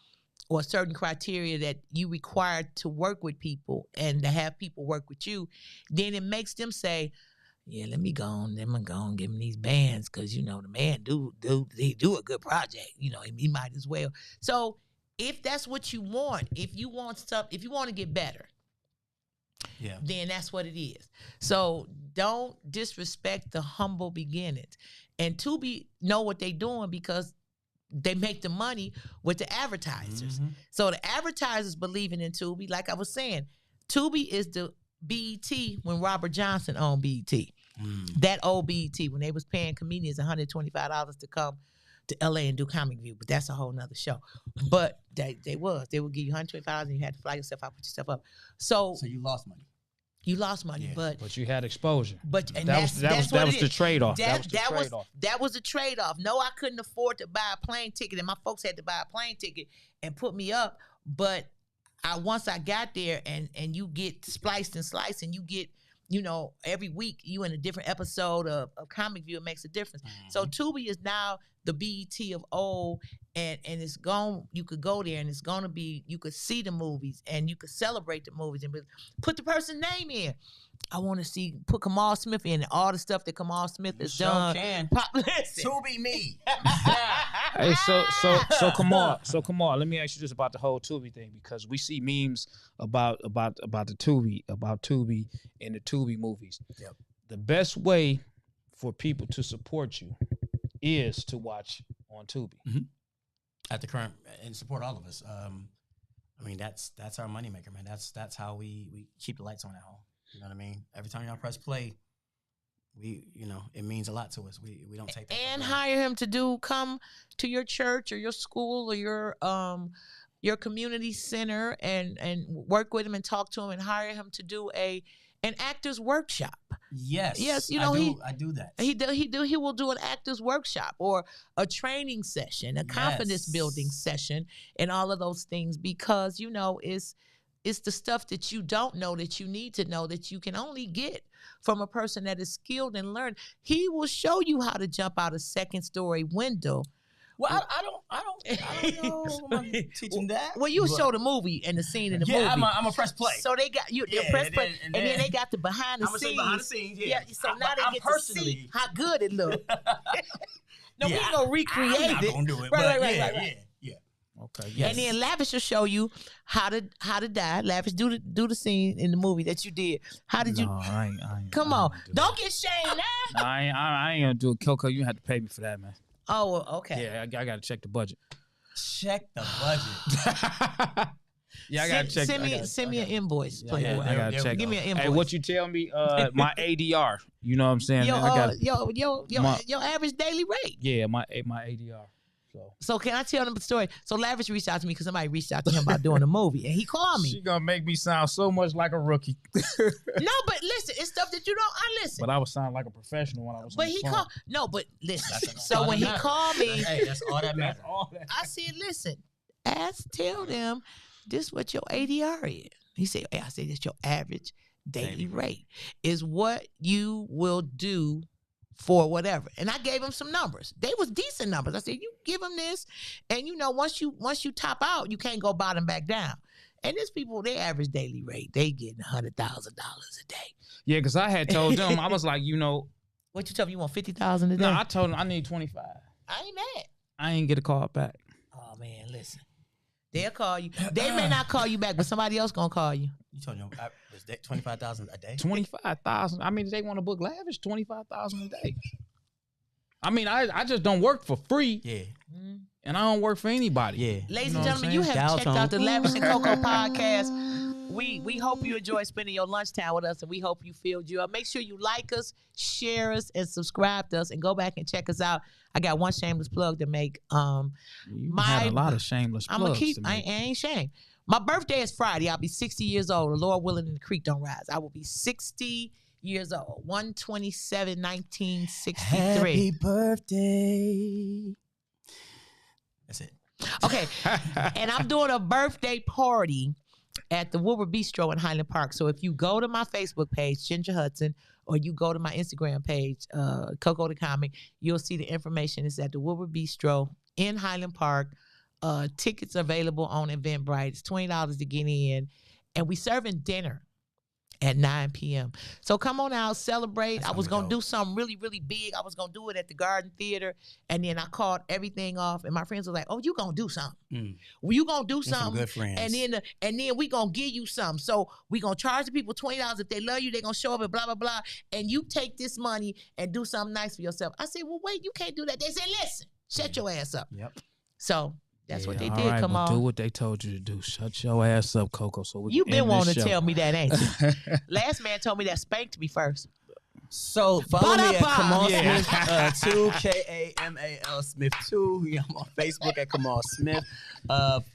or a certain criteria that you require to work with people and to have people work with you, then it makes them say, yeah, let me go on, give him these bands because the man do a good project. He might as well. So if that's what you want, if you want to get better, then that's what it is. So don't disrespect the humble beginnings. And Tubi know what they're doing because they make the money with the advertisers. So the advertisers believing in Tubi. Like I was saying, Tubi is the BET when Robert Johnson owned BET. That old BET when they was paying comedians $125 to come to LA and do Comic View, but that's a whole nother show. But they would give you $125 and you had to fly yourself out, put yourself up. So you lost money. You lost money, but you had exposure. But and that was the trade-off. That was the trade-off. No, I couldn't afford to buy a plane ticket, and my folks had to buy a plane ticket and put me up. But once I got there, and you get spliced and sliced, and you get every week you in a different episode of Comic View, it makes a difference. So Tubi is now the BET of old, and it's gone. You could go there, and it's going to be. You could see the movies, and you could celebrate the movies, and put the person's name in. I want to put Kamal Smith in, and all the stuff that Kamal Smith has done. Tubi me. Hey, so Kamal, let me ask you just about the whole Tubi thing, because we see memes about the Tubi and the Tubi movies. Yep. The best way for people to support you is to watch on Tubi. At the current, and support all of us. I mean, that's our moneymaker, man. That's how we keep the lights on at home. You know what I mean? Every time y'all press play, it means a lot to us. We don't take that. And hire him to come to your church or your school or your community center and work with him and talk to him and hire him to do an actor's workshop. Yes, I do that. He will do an actor's workshop or a training session, a confidence building session, and all of those things, because it's the stuff that you don't know that you need to know that you can only get from a person that is skilled and learned. He will show you how to jump out a second-story window. Well, I don't know if I'm teaching that. Well, you show the movie and the scene in the movie. Yeah, I'm a press play. So they got you press play, and then they got the behind the scenes. I'm behind the scenes. Yeah. So now they get to see how good it looks. No, we ain't gonna recreate it. I'm not gonna do it. Right. Yeah. Okay. Yes. And then Lavish will show you how to die. Lavish, do the scene in the movie that you did. How did you? I ain't Come on, don't get shamed now. I ain't gonna do it, Coco. You have to pay me for that, man. Oh, well, okay. Yeah, I gotta check the budget. Check the budget. Yeah, I gotta check. Send me an invoice, please. Yeah, I gotta check. Give me an invoice. Hey, what you tell me? My ADR. You know what I'm saying? Your average daily rate. Yeah, my ADR. So can I tell them the story? So Lavish reached out to me because somebody reached out to him about doing a movie, and he called me. She gonna make me sound so much like a rookie. No, but listen, it's stuff that you don't. I listen. But I was sounding like a professional when I was. But on the he phone. called. No, but listen. So when he called me, hey, that's all that matters. I said, listen, tell them this what your ADR is. He said, hey, I said, that's your average daily rate is what you will do for whatever. And I gave him some numbers. They was decent numbers. I said, you give them this, and once you top out, you can't go bottom back down. And these people, their average daily rate, they getting $100,000 a day. Yeah, because I had told them, I was like, what you tell me, you want $50,000 a day? No, I told them I need 25. I ain't mad. I ain't get a call back. Oh man, listen. They'll call you. They may not call you back, but somebody else gonna call you. You told them was that 25,000 a day? 25,000. I mean, they want to book Lavish 25,000 a day. I mean, I just don't work for free. Yeah. And I don't work for anybody. Yeah. Ladies and gentlemen, you have checked out the Lavish and Coco podcast. We hope you enjoy spending your lunchtime with us, and we hope you filled you up. Make sure you like us, share us, and subscribe to us, and go back and check us out. I got one shameless plug to make. You had a lot of shameless plugs. I'm gonna keep. I ain't ashamed. My birthday is Friday. I'll be 60 years old. The Lord willing, and the creek don't rise. I will be 60 years old. 1/27/1963. Happy birthday. That's it. Okay, and I'm doing a birthday party at the Woodward Bistro in Highland Park. So if you go to my Facebook page, Ginger Hudson, or you go to my Instagram page, Coco the Comic, you'll see the information. It's at the Woodward Bistro in Highland Park. Tickets available on Eventbrite. It's $20 to get in. And we serving dinner at 9 p.m. So come on out, celebrate. I was going to do something really, really big. I was going to do it at the Garden Theater. And then I called everything off. And my friends were like, oh, you going to do something. Well, you going to do something. Some good friends. And then we going to give you something. So we going to charge the people $20. If they love you, they going to show up and blah, blah, blah. And you take this money and do something nice for yourself. I said, well, wait, you can't do that. They said, listen, shut your ass up. Yep. So that's what they did. All right, Come on. Do what they told you to do. Shut your ass up, Coco. So we You've been wanting to show. tell me that, ain't you? Last man told me that spanked me first. So follow me at Kamal Yeah. Smith 2, Kamal Smith 2. Yeah, I'm on Facebook at Kamal Smith.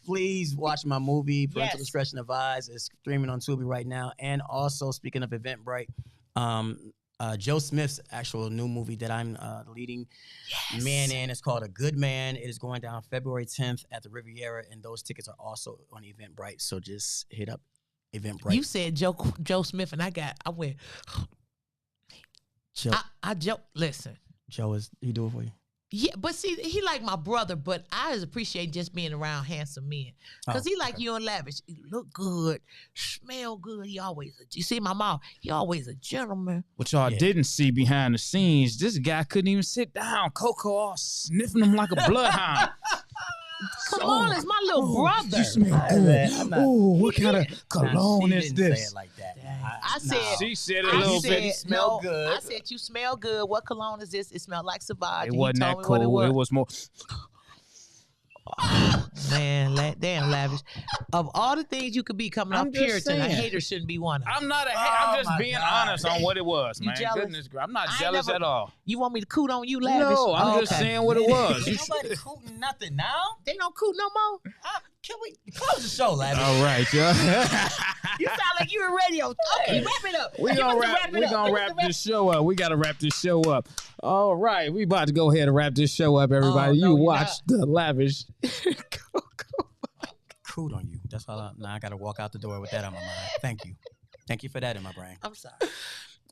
Please watch my movie, Parental Discretion Advised. It's streaming on Tubi right now. And also, speaking of Eventbrite, Joe Smith's actual new movie that I'm leading man in. It's called A Good Man. It is going down February 10th at the Riviera, and those tickets are also on Eventbrite. So just hit up Eventbrite. You said Joe Smith, and I went. Joe, Listen. Joe he do it for you? Yeah, but see, he like my brother, but I just appreciate just being around handsome men. Because he like you and Lavish. He look good, smell good. You see my mom, he always a gentleman. What y'all didn't see behind the scenes, this guy couldn't even sit down. Coco all sniffing him like a bloodhound. Kamal is my little brother. You smell good. Oh, what kind of cologne is didn't this? Say it like that. I said, she said it a little bit. You smell good. I said, you smell good. What cologne is this? It smelled like Savage. It wasn't that cool. It was more. Man, damn Lavish. Of all the things you could be coming off Puritan, a hater shouldn't be one of them. I'm not a hater. I'm just being honest on what it was, man. jealous? Goodness, I'm not jealous at all. You want me to coot on you, Lavish? No, I'm just saying what it was. Nobody cooting nothing now. They don't coot no more? Can we close the show, Lavish? All right, y'all. You sound like you're in radio. Okay, wrap it up. We're gonna wrap this show up. We gotta wrap this show up. All right, we about to go ahead and wrap this show up, everybody. You watch the Lavish. Crude on you. That's all. Now I gotta walk out the door with that on my mind. Thank you. Thank you for that in my brain. I'm sorry.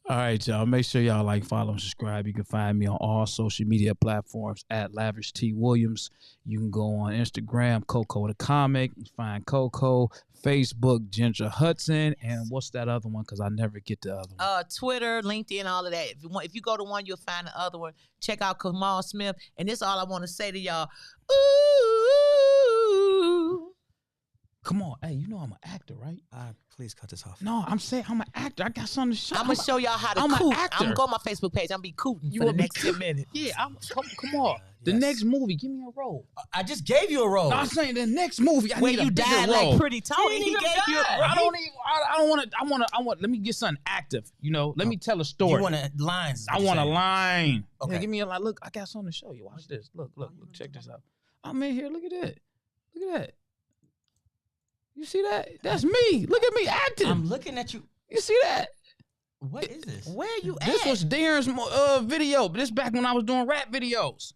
All right, y'all. Make sure y'all like, follow, and subscribe. You can find me on all social media platforms at Lavish T. Williams. You can go on Instagram, Coco the Comic. You find Coco, Facebook, Ginger Hudson, and what's that other one? Because I never get the other one. Twitter, LinkedIn, all of that. If you go to one, you'll find the other one. Check out Kamal Smith. And this is all I want to say to y'all. Ooh. Come on. Hey, you know I'm an actor, right? Please cut this off. No, I'm saying I'm an actor. I got something to show. I'm going to show y'all how to coot. I'm going to go on my Facebook page. I'm going to be cooting for the next 10 minutes. Yeah, come on. The next movie, give me a role. I just gave you a role. No, I'm saying the next movie. I When need a you bigger died role. like Pretty Tony, he gave you a role. I don't want. Let me get something active. You know, let me tell a story. You want lines? I want a line. Okay. Yeah, give me a line. Look, I got something to show you. Watch this. Look. Check this out. I'm in here. Look at that. Look at that. You see that? That's me. Look at me acting. I'm looking at you. You see that? What is this? Where you at? This was Darren's video, but this back when I was doing rap videos.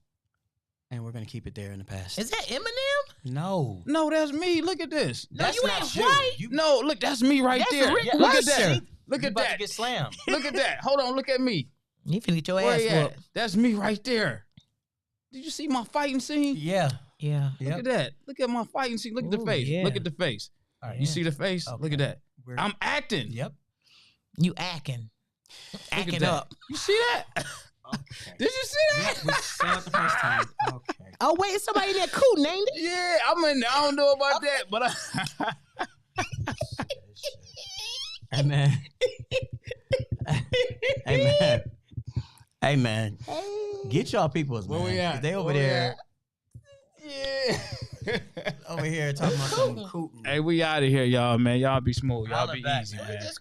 And we're gonna keep it there in the past. Is that Eminem? No. No, that's me. Look at this. No, you not ain't you. white. No, look, that's me right That's there. Rick Look at Ross. that. Look You at about to that. get slammed. Look at that. Hold on, look at me. You finna get your Where ass he at? whooped. That's me right there. Did you see my fighting scene? Yeah. Yeah. Look at that. Look at my fighting scene. Look at the Ooh, face. yeah. Look at the face. All right. You see the face? Okay. Look at that. We're- I'm acting. Yep. You acting. Look at Acting that. up. You see that? Okay. Did you see that? We saw it the first time. Okay. Oh, wait, somebody in that cool named it? Yeah, I don't know about that, but Hey man. Hey man. Hey man. Get y'all peoples, man. Where we at? They over Where we there. Yeah. Over here talking about some cooting. Hey, we out of here, y'all, man. Y'all be smooth. Y'all Holla be back, easy, man. man. Just